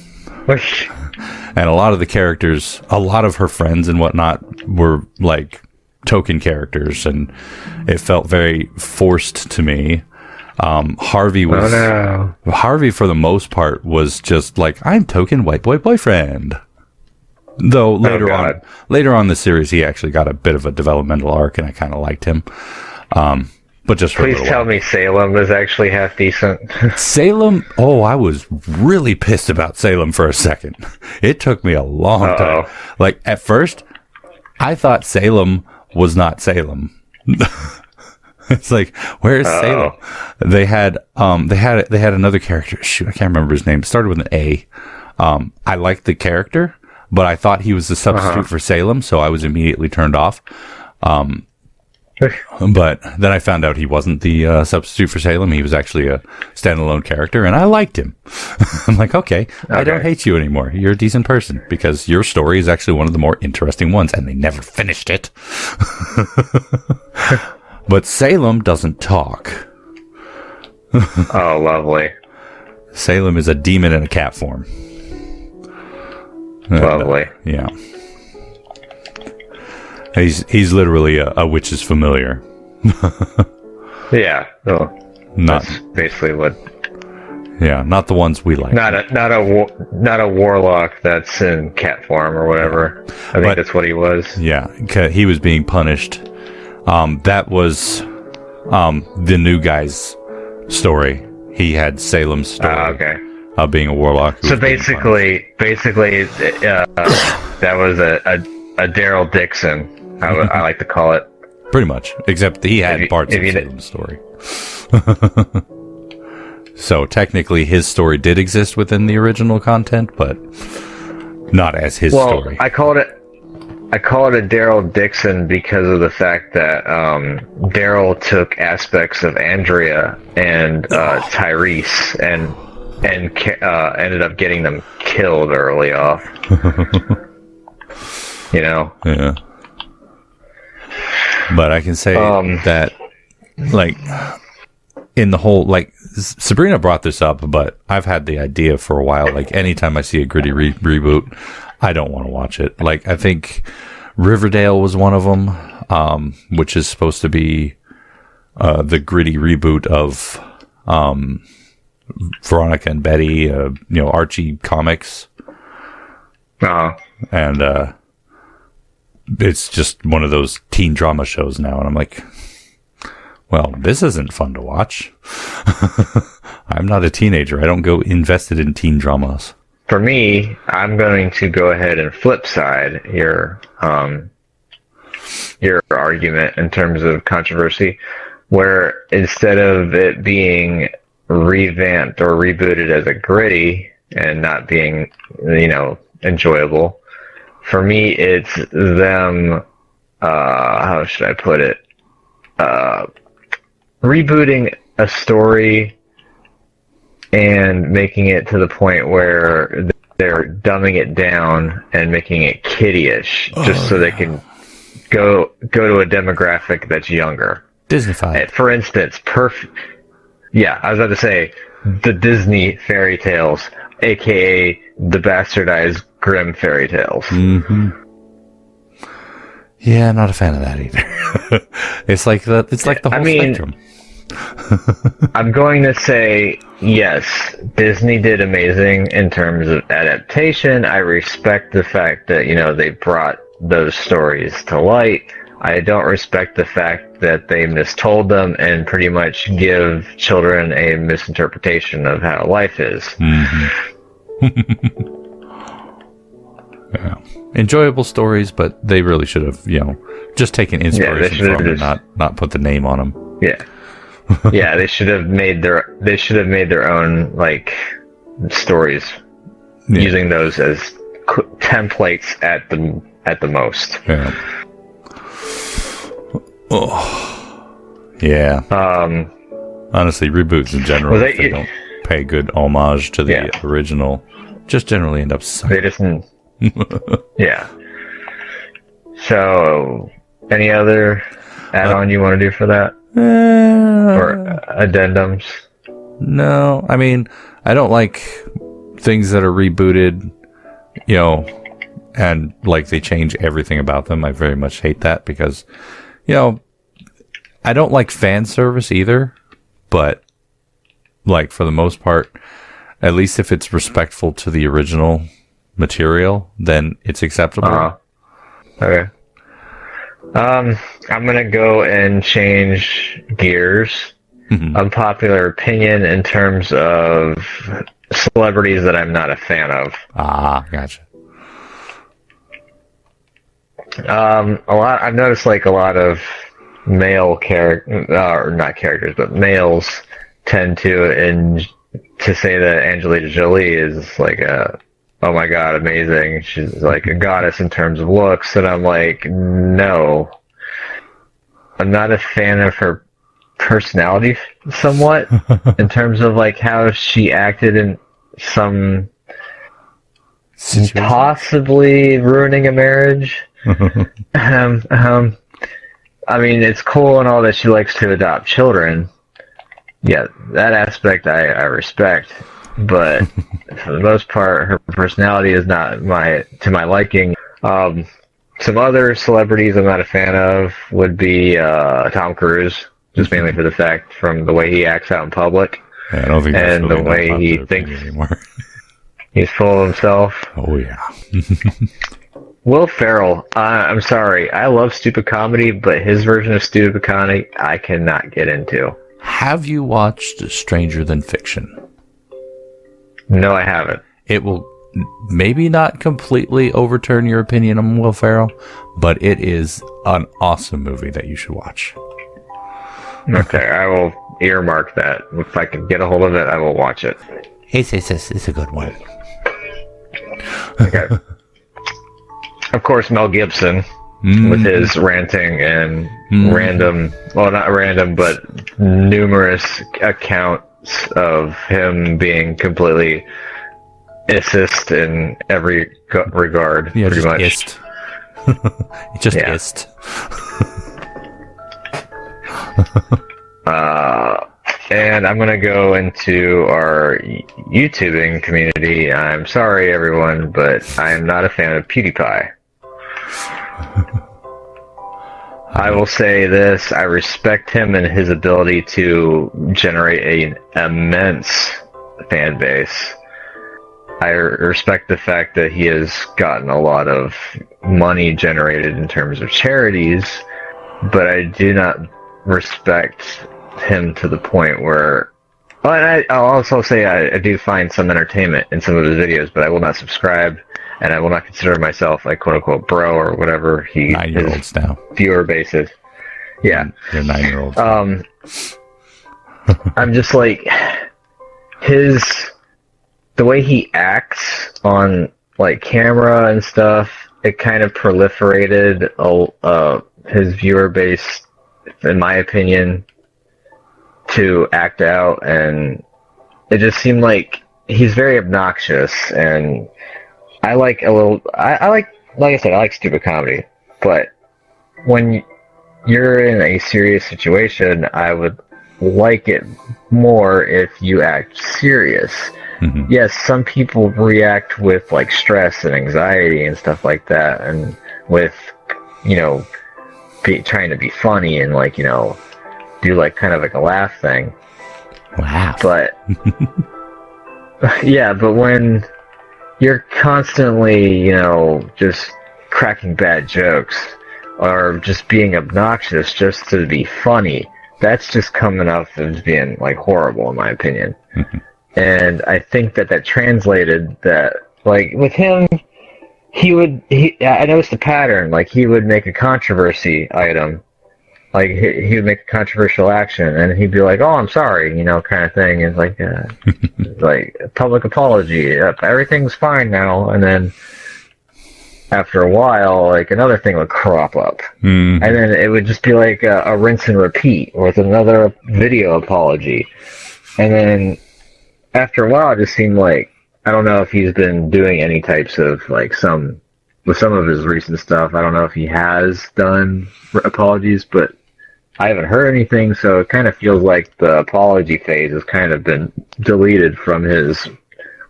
a lot of the characters, a lot of her friends and whatnot were like token characters, and it felt very forced to me. Harvey was Harvey for the most part was just like, I'm token white boy boyfriend. Though later on in the series, he actually got a bit of a developmental arc, and I kind of liked him. But just for please tell me Salem was actually half decent. Salem. Oh, I was really pissed about Salem for a second. It took me a long time. Like at first, I thought Salem was not Salem. It's like, where's Salem? They had another character. Shoot, I can't remember his name. It started with an A. I liked the character, but I thought he was the substitute for Salem, so I was immediately turned off. But then I found out he wasn't the substitute for Salem. He was actually a standalone character, and I liked him. I'm like, okay, I don't hate you anymore. You're a decent person, because your story is actually one of the more interesting ones, and they never finished it. But Salem doesn't talk. Oh, lovely. Salem is a demon in a cat form. Lovely. Yeah. He's literally a witch's familiar. Yeah. Oh, that's basically what. Yeah, not the ones we like. Not a warlock that's in cat form or whatever. I think that's what he was. Yeah, he was being punished. That was the new guy's story. He had Salem's story of being a warlock. So basically, that was a Daryl Dixon. I like to call it. Pretty much, except he had parts of Salem's story. So technically, his story did exist within the original content, but not as his story. I call it a Daryl Dixon because of the fact that Daryl took aspects of Andrea and Tyrese and ended up getting them killed early off. You know? Yeah. But I can say that, like, in the whole, like, Sabrina brought this up, but I've had the idea for a while. Like, anytime I see a gritty reboot, I don't want to watch it. Like, I think Riverdale was one of them, which is supposed to be the gritty reboot of Veronica and Betty, Archie comics. And it's just one of those teen drama shows now, and I'm like, well, this isn't fun to watch. I'm not a teenager. I don't go invested in teen dramas. For me, I'm going to go ahead and flip side your argument in terms of controversy, where instead of it being revamped or rebooted as a gritty and not being, enjoyable, for me, it's them, how should I put it? Rebooting a story and making it to the point where they're dumbing it down and making it kiddie-ish, just so they can go to a demographic that's younger. Disney-fied. For instance, yeah, I was about to say the Disney fairy tales, aka the bastardized Grimm fairy tales. Mm-hmm. Yeah, not a fan of that either. It's like the whole spectrum. I'm going to say yes, Disney did amazing in terms of adaptation. I respect the fact that, they brought those stories to light. I don't respect the fact that they mistold them and pretty much give children a misinterpretation of how life is. Mm-hmm. Yeah. Enjoyable stories, but they really should have, just taken inspiration from them, not put the name on them. Yeah. Yeah, they should have made their own stories, using those as templates at the most. Yeah. Oh. Yeah. Honestly, reboots in general, if they don't pay good homage to the original, just generally end up sucking. They just yeah. So, any other add-on you want to do for that? Or addendums? No, I mean, I don't like things that are rebooted, and they change everything about them. I very much hate that because, I don't like fan service either, but for the most part, at least if it's respectful to the original material, then it's acceptable. Okay. I'm gonna go and change gears. Mm-hmm. Unpopular opinion in terms of celebrities that I'm not a fan of. Gotcha. I've noticed a lot of male or not characters, but males tend to say that Angelina Jolie is oh my god, amazing. She's a goddess in terms of looks. And I'm no. I'm not a fan of her personality somewhat in terms of how she acted in some possibly ruining a marriage. I mean, it's cool and all that she likes to adopt children. Yeah, that aspect I respect. But for the most part, her personality is not to my liking. Some other celebrities I'm not a fan of would be Tom Cruise, just mainly for the fact from the way he acts out in public. Yeah, I don't think that's and really the way he thinks anymore. He's full of himself. Oh yeah. Will Ferrell, I'm sorry, I love stupid comedy, but his version of stupid comedy I cannot get into. Have you watched Stranger Than Fiction? No, I haven't. It will maybe not completely overturn your opinion on Will Ferrell, but it is an awesome movie that you should watch. Okay, I will earmark that. If I can get a hold of it, I will watch it. It's a good one. Okay. Of course, Mel Gibson, with his ranting and not random, but numerous accounts of him being completely assist in every regard, pretty much. Ist. Just ist. And I'm going to go into our YouTubing community. I'm sorry, everyone, but I am not a fan of PewDiePie. I will say this, I respect him and his ability to generate an immense fan base. I respect the fact that he has gotten a lot of money generated in terms of charities, but I do not respect him to the point where Well, and I'll also say I do find some entertainment in some of his videos, but I will not subscribe, and I will not consider myself like quote unquote bro or whatever he 9-year-olds now. viewer base is. Yeah, They're 9-year-olds. I'm just like the way he acts on like camera and stuff. It kind of proliferated his viewer base, in my opinion, to act out, and it just seemed like he's very obnoxious. And I like like I said, I like stupid comedy, but when you're in a serious situation, I would like it more if you act serious. Mm-hmm. Yes, some people react with like stress and anxiety and stuff like that, and with trying to be funny and like do like kind of like a laugh thing. Wow. But yeah, but when you're constantly just cracking bad jokes or just being obnoxious just to be funny, that's just coming off as being like horrible, in my opinion. Mm-hmm. And I think that translated that, like, with him, I noticed the pattern, like, he would make a controversy item, like, he would make a controversial action, and he'd be like, oh, I'm sorry, kind of thing, and like, like, public apology, everything's fine now, and then, after a while, like, another thing would crop up, and then it would just be like a rinse and repeat, with another video apology, and then, after a while, it just seemed like, I don't know if he's been doing any types of, like, with some of his recent stuff, I don't know if he has done apologies, but I haven't heard anything, so it kind of feels like the apology phase has kind of been deleted from his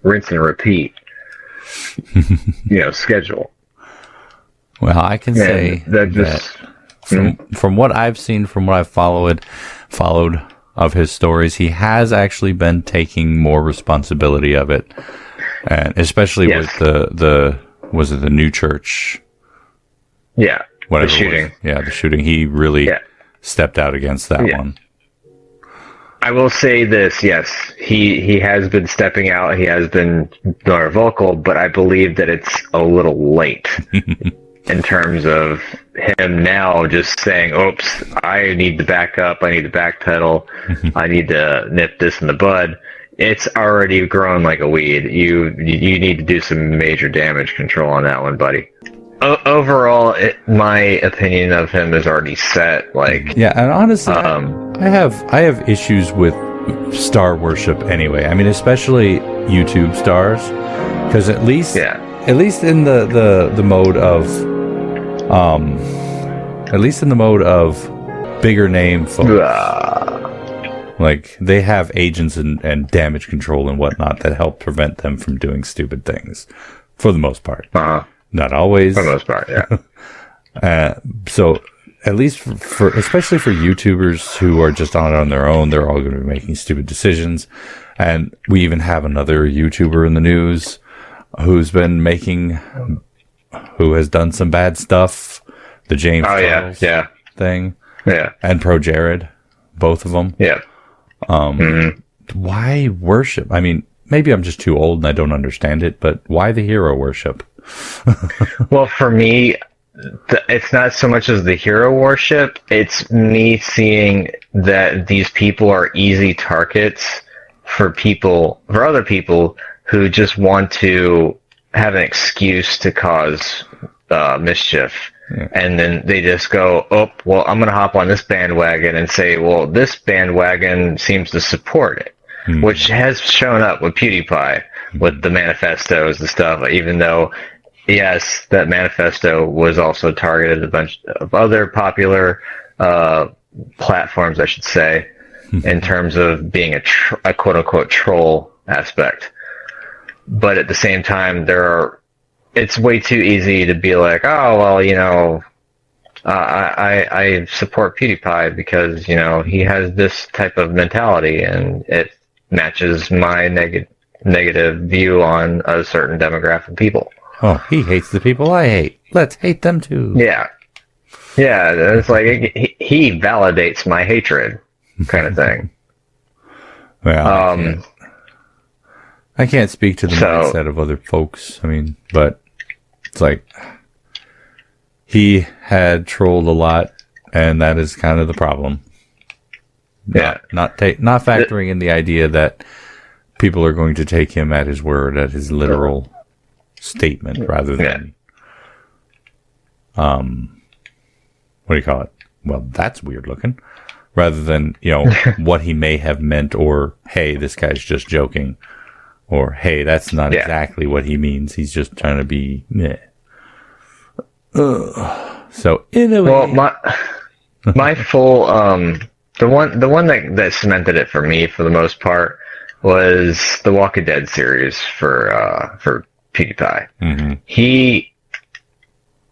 rinse and repeat, schedule. Well, I can say that from what I've seen, from what I've followed of his stories, he has actually been taking more responsibility of it, and especially with the was it the new church? Yeah, whatever the shooting. The shooting. He really stepped out against that one. I will say this: yes, he has been stepping out. He has been more vocal, but I believe that it's a little late. In terms of him now just saying, oops, I need to back up, I need to backpedal, I need to nip this in the bud. It's already grown like a weed. You need to do some major damage control on that one, buddy. Overall, my opinion of him is already set. Like, yeah, and honestly, I have issues with star worship anyway. I mean, especially YouTube stars, because at least in the mode of at least in the mode of bigger name folks, like they have agents and damage control and whatnot that help prevent them from doing stupid things, for the most part. Not always. For the most part, yeah. So at least for especially for YouTubers who are just on their own, they're all going to be making stupid decisions. And we even have another YouTuber in the news who has done some bad stuff, the James Charles thing, and Pro Jared, both of them. Yeah. Why worship? I mean, maybe I'm just too old and I don't understand it, but why the hero worship? Well, for me, it's not so much as the hero worship. It's me seeing that these people are easy targets for other people who just want to have an excuse to cause mischief. Yeah. And then they just go, oh, well, I'm going to hop on this bandwagon and say, well, this bandwagon seems to support it, which has shown up with PewDiePie, with the manifestos and stuff, even though, yes, that manifesto was also targeted a bunch of other popular platforms, I should say, in terms of being a quote-unquote troll aspect. But at the same time, it's way too easy to be like, oh, well, I support PewDiePie because, he has this type of mentality and it matches my negative view on a certain demographic of people. Oh, he hates the people I hate. Let's hate them too. Yeah. Yeah, it's like he validates my hatred kind of thing. Well, I can't speak to the mindset of other folks. I mean, but it's like he had trolled a lot, and that is kind of the problem. Yeah, not factoring in the idea that people are going to take him at his word, at his literal statement, rather than what do you call it? Well, that's weird looking. Rather than, what he may have meant, or hey, this guy's just joking, or hey, that's not exactly what he means. He's just trying to be meh. So in a way, well, my full the one that cemented it for me for the most part was the Walking Dead series for PewDiePie. Mm-hmm.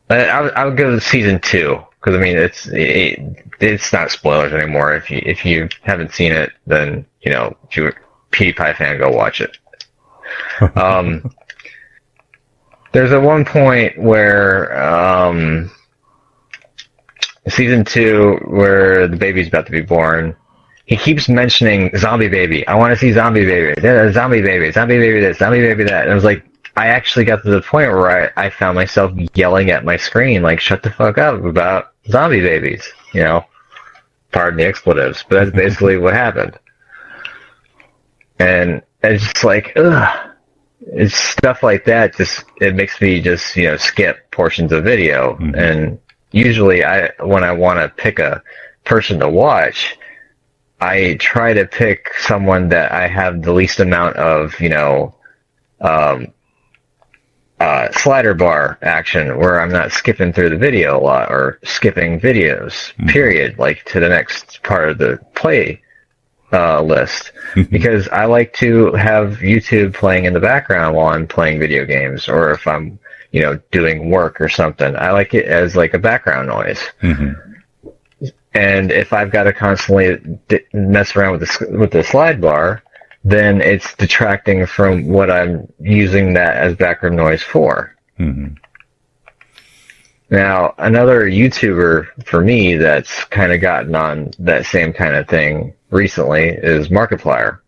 I would go to season 2 because I mean it's not spoilers anymore. If you haven't seen it, then if you're a PewDiePie fan, go watch it. There's at one point where season 2 where the baby's about to be born. He keeps mentioning zombie baby. I want to see zombie baby. Zombie baby. Zombie baby this. Zombie baby that. And I was like, I actually got to the point where I found myself yelling at my screen, like, shut the fuck up about zombie babies. Pardon the expletives, but that's basically what happened. And it's just like, ugh. It's stuff like that. It makes me just, skip portions of video. Mm-hmm. And usually when I want to pick a person to watch, I try to pick someone that I have the least amount of, slider bar action where I'm not skipping through the video a lot or skipping videos, period, like to the next part of the play list. Because I like to have YouTube playing in the background while I'm playing video games, or if I'm, doing work or something. I like it as like a background noise. Mm-hmm. And if I've got to constantly mess around with the slide bar, then it's detracting from what I'm using that as background noise for. Mm-hmm. Now, another YouTuber for me that's kind of gotten on that same kind of thing recently is Markiplier.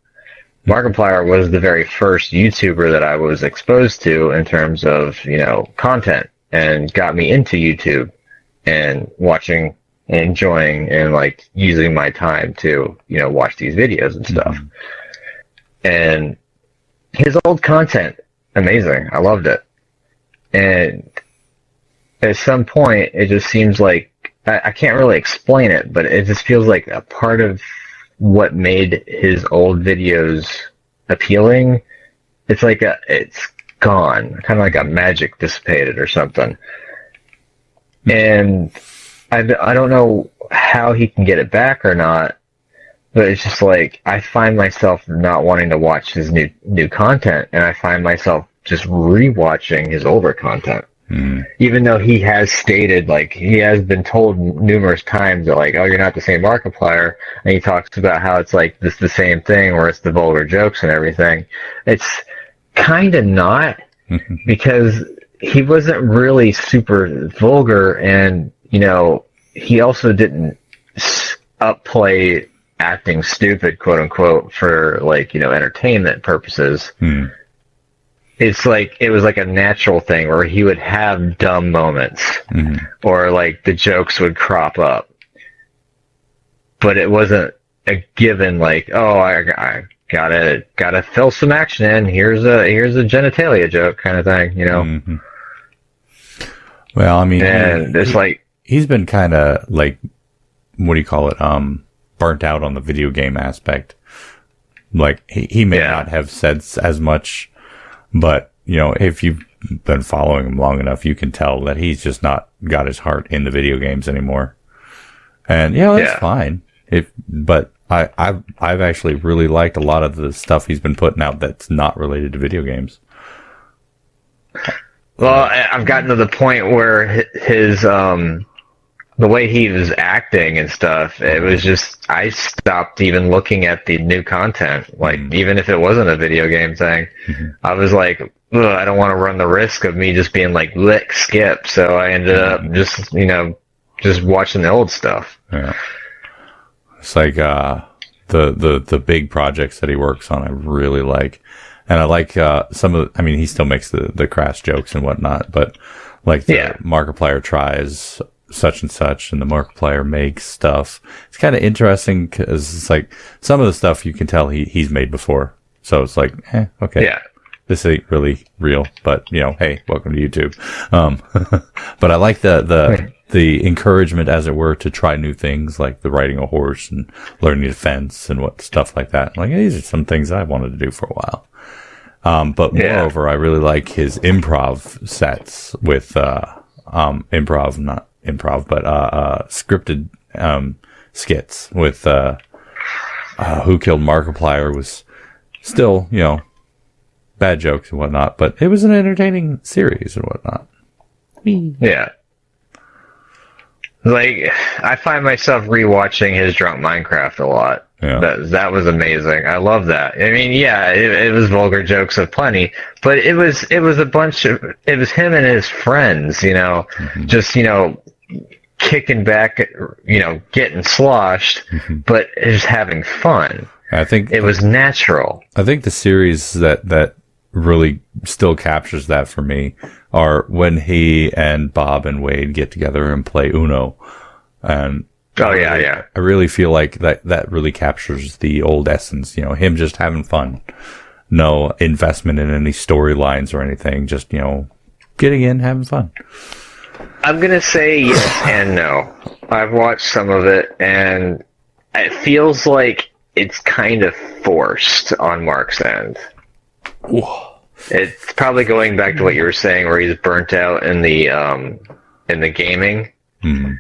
Markiplier was the very first YouTuber that I was exposed to in terms of, content, and got me into YouTube and watching and enjoying and like using my time to, watch these videos and stuff. Mm-hmm. And his old content, amazing. I loved it. And at some point, it just seems like, I can't really explain it, but it just feels like a part of what made his old videos appealing. It's like it's gone. Kind of like a magic dissipated or something. And I don't know how he can get it back or not. But it's just like, I find myself not wanting to watch his new content, and I find myself just rewatching his older content. Mm. Even though he has stated, like, he has been told numerous times that, like, oh, you're not the same Markiplier, and he talks about how it's like this the same thing, where it's the vulgar jokes and everything. It's kind of not, because he wasn't really super vulgar, and, he also didn't upplay acting stupid, quote unquote, for like, entertainment purposes. It's like, it was like a natural thing where he would have dumb moments, or like the jokes would crop up, but it wasn't a given like, oh, I gotta fill some action in, here's a genitalia joke kind of thing, Mm-hmm. Well, I mean, and it's like, he's been kind of like, what do you call it, burnt out on the video game aspect. Like, he may not have said as much, but, if you've been following him long enough, you can tell that he's just not got his heart in the video games anymore. And, that's fine. But I've actually really liked a lot of the stuff he's been putting out that's not related to video games. Well, I've gotten to the point where his, the way he was acting and stuff, it was just, I stopped even looking at the new content. Like, even if it wasn't a video game thing, I was like, I don't want to run the risk of me just being like, lick, skip. So I ended up just watching the old stuff. Yeah. It's like, the big projects that he works on, I really like. And I like some of. I mean, he still makes the crass jokes and whatnot, but like the Markiplier tries such and such, and the Markiplier makes stuff. It's kind of interesting because it's like some of the stuff you can tell he's made before. So it's like, okay, Yeah. this ain't really real, but hey, welcome to YouTube. But I like the encouragement, as it were, to try new things, like the riding a horse and learning to fence and what stuff like that. Like, these are some things I wanted to do for a while. But moreover, I really like his improv sets with improv, not improv, but scripted skits with Who Killed Markiplier was still, bad jokes and whatnot, but it was an entertaining series and whatnot. Yeah. Like, I find myself rewatching his Drunk Minecraft a lot. Yeah. That was amazing. I love that. I mean, yeah, it was vulgar jokes aplenty, but it was a bunch of, it was him and his friends, just, kicking back, getting sloshed, but just having fun. I think it was natural. I think the series that really still captures that for me are when he and Bob and Wade get together and play Uno. And I really feel like that really captures the old essence, him just having fun. No investment in any storylines or anything, just, getting in, having fun. I'm going to say yes and no. I've watched some of it, and it feels like it's kind of forced on Mark's end. Whoa. It's probably going back to what you were saying, where he's burnt out in the gaming. Mm.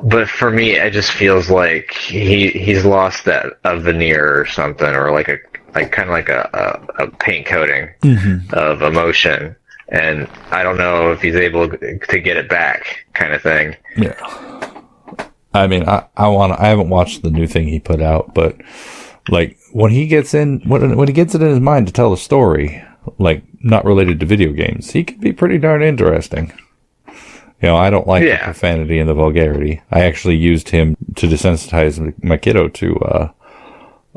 But for me, it just feels like he's lost a veneer or something, or like a paint coating of emotion, and I don't know if he's able to get it back, kind of thing. Yeah. I mean, I haven't watched the new thing he put out, but like when he gets it in his mind to tell a story, like not related to video games, he can be pretty darn interesting. I don't like the profanity and the vulgarity. I actually used him to desensitize my kiddo to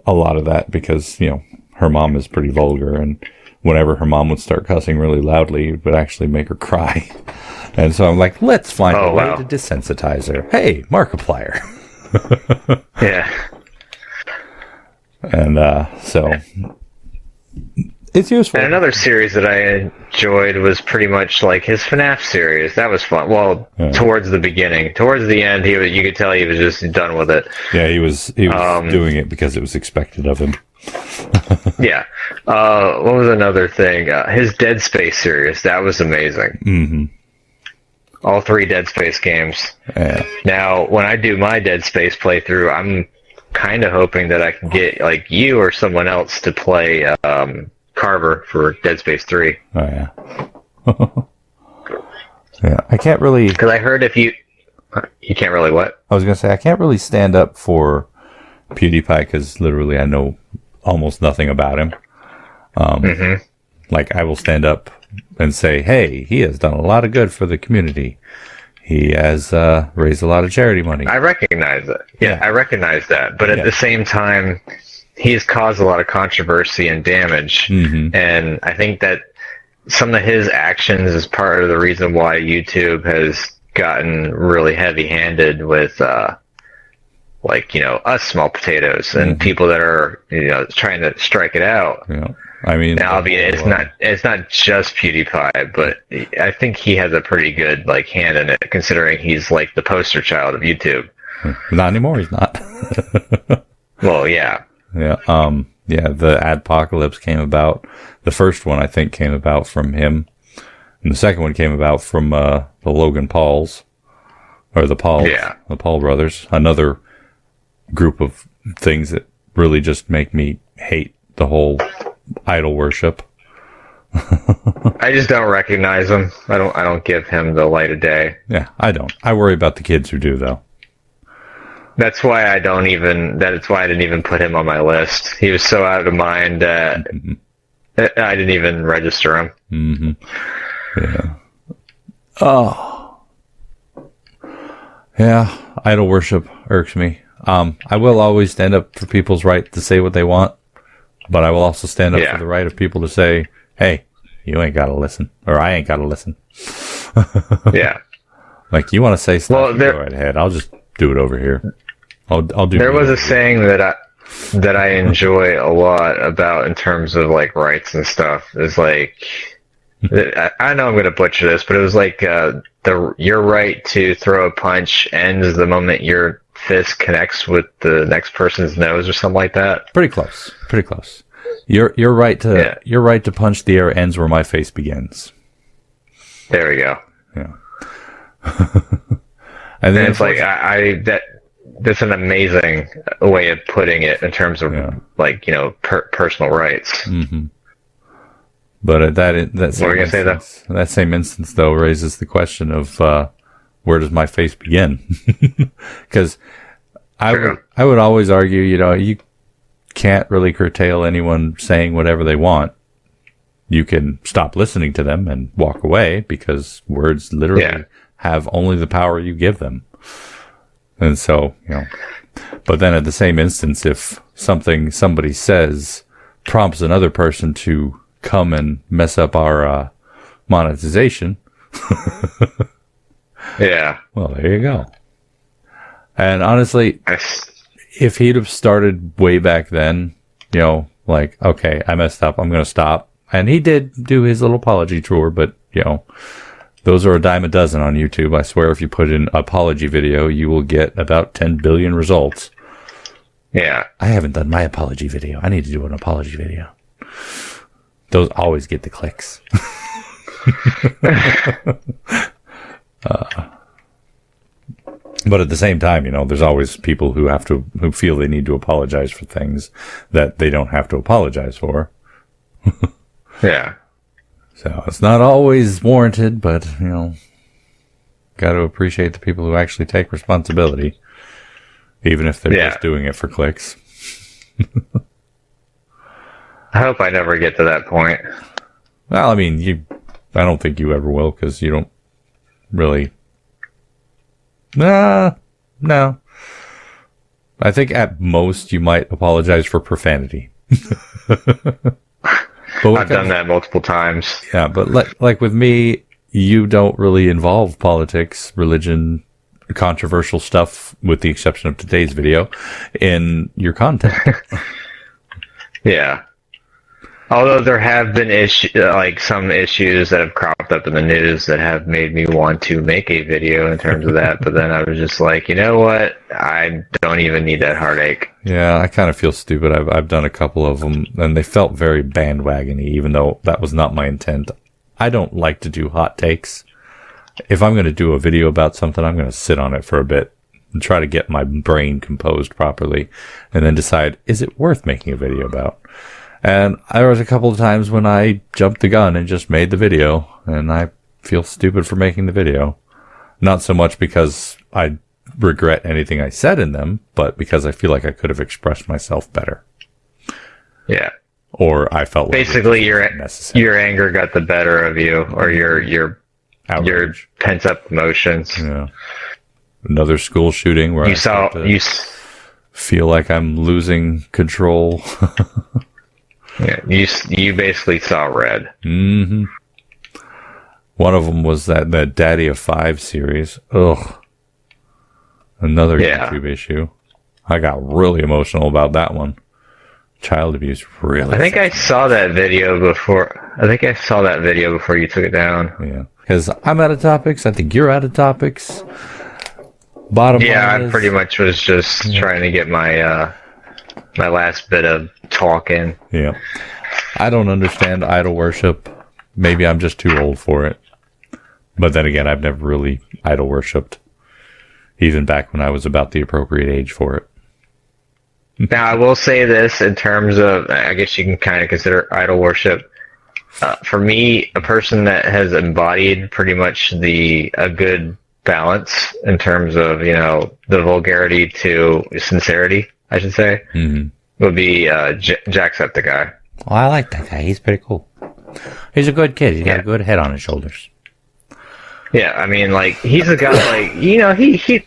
a lot of that because, her mom is pretty vulgar, and whenever her mom would start cussing really loudly, it would actually make her cry. And so I'm like, let's find a way to desensitize her. Hey, Markiplier. Yeah. And so it's useful. And another series that I enjoyed was pretty much like his FNAF series. That was fun. Well, towards the beginning. Towards the end, you could tell he was just done with it. Yeah, he was doing it because it was expected of him. Yeah. What was another thing? His Dead Space series. That was amazing. Mm-hmm. All 3 Dead Space games. Yeah. Now, when I do my Dead Space playthrough, I'm kind of hoping that I can get like you or someone else to play Carver for Dead Space 3. Oh, yeah. Yeah, I can't really... Because I heard if you can't really what? I was going to say, I can't really stand up for PewDiePie because literally I know almost nothing about him. Like, I will stand up and say, hey, he has done a lot of good for the community. He has raised a lot of charity money. I recognize it. Yeah, I recognize that. But at the same time, he's caused a lot of controversy and damage. And I think that some of his actions is part of the reason why YouTube has gotten really heavy-handed with, us small potatoes and people that are, trying to strike it out. Yeah. I mean, now, albeit it's not just PewDiePie, but I think he has a pretty good hand in it, considering he's like the poster child of YouTube. Not anymore. He's not. Well, yeah. Yeah. The Adpocalypse came about. The first one, I think, came about from him, and the second one came about from the Logan Pauls, or the Pauls, the Paul brothers. Another group of things that really just make me hate the whole idol worship. I just don't recognize him. I don't give him the light of day. Yeah, I don't. I worry about the kids who do, though. That's why I didn't even put him on my list. He was so out of mind that I didn't even register him. Mm-hmm. Yeah. Oh. Yeah, idol worship irks me. I will always stand up for people's right to say what they want, but I will also stand up for the right of people to say, hey, you ain't got to listen, or I ain't got to listen. Yeah. Like, you want to say stuff, go right ahead. I'll just do it over here. I'll do. There was a saying that I enjoy a lot about in terms of like rights and stuff is like, I know I'm going to butcher this, but it was like your right to throw a punch ends the moment your fist connects with the next person's nose or something like that. Pretty close. Your right to punch the air ends where my face begins. There we go. Yeah. and it's like that's an amazing way of putting it in terms of like, you know, personal rights. Mm-hmm. But that same instance though raises the question of where does my face begin? Because I would always argue, you know, you can't really curtail anyone saying whatever they want. You can stop listening to them and walk away because words literally have only the power you give them. And so, you know, but then at the same instance, if somebody says prompts another person to come and mess up our monetization, well, there you go. And honestly, if he'd have started way back then, you know, like, okay, I messed up, I'm going to stop. And he did do his little apology tour, but, you know, those are a dime a dozen on YouTube. I swear if you put in apology video, you will get about 10 billion results. Yeah. I haven't done my apology video. I need to do an apology video. Those always get the clicks. But at the same time, you know, there's always people who feel they need to apologize for things that they don't have to apologize for. Yeah. So it's not always warranted, but, you know, got to appreciate the people who actually take responsibility, even if they're just doing it for clicks. I hope I never get to that point. Well, I mean, I don't think you ever will, because you don't really. No. I think at most you might apologize for profanity. But I've done that multiple times. Yeah, but like with me, you don't really involve politics, religion, controversial stuff, with the exception of today's video, in your content. Yeah. Although there have been some issues that have cropped up in the news that have made me want to make a video in terms of that, but then I was just like, you know what? I don't even need that heartache. Yeah, I kind of feel stupid. I've done a couple of them, and they felt very bandwagony, even though that was not my intent. I don't like to do hot takes. If I'm going to do a video about something, I'm going to sit on it for a bit and try to get my brain composed properly, and then decide, is it worth making a video about? And there was a couple of times when I jumped the gun and just made the video, and I feel stupid for making the video. Not so much because I regret anything I said in them, but because I feel like I could have expressed myself better. Yeah. Or I felt like basically your anger got the better of you, or your pent up emotions. Yeah. Another school shooting where I feel like I'm losing control. Yeah, you basically saw red. Mm-hmm. One of them was that Daddy of Five series. Ugh. Another YouTube issue. I got really emotional about that one. Child abuse, really. I think I saw that video before. You took it down. Yeah, because I'm out of topics. I think you're out of topics. Bottom line I pretty much was just trying to get my my last bit of talk in. Yeah. I don't understand idol worship. Maybe I'm just too old for it. But then again, I've never really idol worshipped, even back when I was about the appropriate age for it. Now, I will say this in terms of, I guess you can kind of consider idol worship. For me, a person that has embodied pretty much a good balance in terms of, you know, the vulgarity to sincerity, I should say, would be Jacksepticeye. Oh, I like that guy. He's pretty cool. He's a good kid. He's got a good head on his shoulders. Yeah, I mean, like, he's a guy, like, you know, you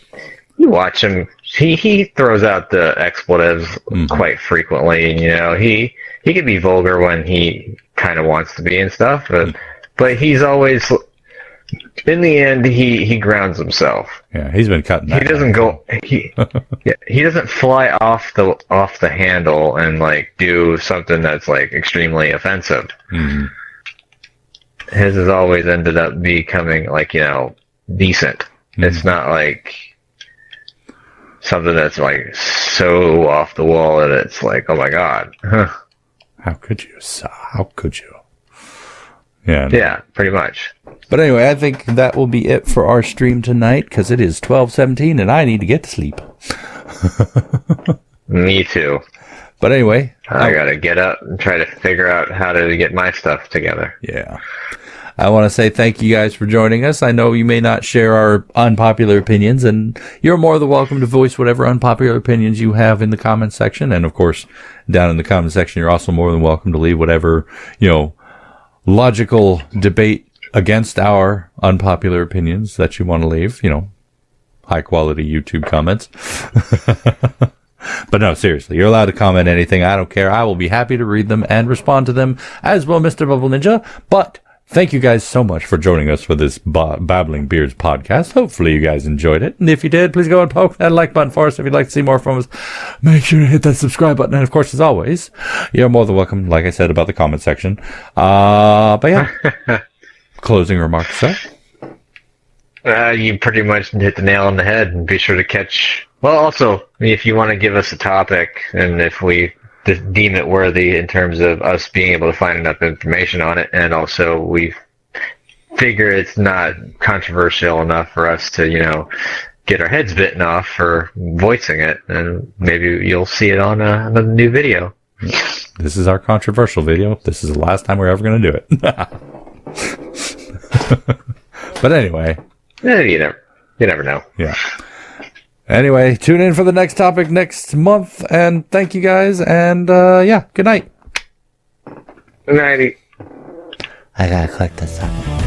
watch him he throws out the expletives quite frequently. You know, he can be vulgar when he kind of wants to be and stuff, but he's always, in the end, he grounds himself. Yeah, he's been cutting that. He doesn't go. He doesn't fly off the handle and like do something that's like extremely offensive. Mm-hmm. His has always ended up becoming like, you know, decent. Mm-hmm. It's not like something that's like so off the wall that it's like, oh my god. How could you? How could you? Yeah. Yeah, pretty much. But anyway, I think that will be it for our stream tonight, because it is 12:17 and I need to get to sleep. Me too. But anyway, I gotta get up and try to figure out how to get my stuff together. Yeah. I want to say thank you guys for joining us. I know you may not share our unpopular opinions, and you're more than welcome to voice whatever unpopular opinions you have in the comments section. And of course, down in the comment section, you're also more than welcome to leave whatever, you know, logical debate against our unpopular opinions that you want to leave, you know, high quality YouTube comments. But no, seriously, you're allowed to comment anything. I don't care. I will be happy to read them and respond to them as well, Mr. Bubbleninja. But thank you guys so much for joining us for this Babbling Beards podcast. Hopefully you guys enjoyed it. And if you did, please go and poke that like button for us. If you'd like to see more from us, make sure to hit that subscribe button. And of course, as always, you're more than welcome, like I said, about the comment section. But yeah, closing remarks, sir. You pretty much hit the nail on the head, and be sure to catch. Well, also, if you want to give us a topic, and if we deem it worthy in terms of us being able to find enough information on it, and also we figure it's not controversial enough for us to, you know, get our heads bitten off for voicing it, and maybe you'll see it on a new video. This is our controversial video. This is the last time we're ever going to do it. But anyway. You never know. Yeah. Anyway, tune in for the next topic next month, and thank you guys, and yeah, good night. Good night. I gotta click this up.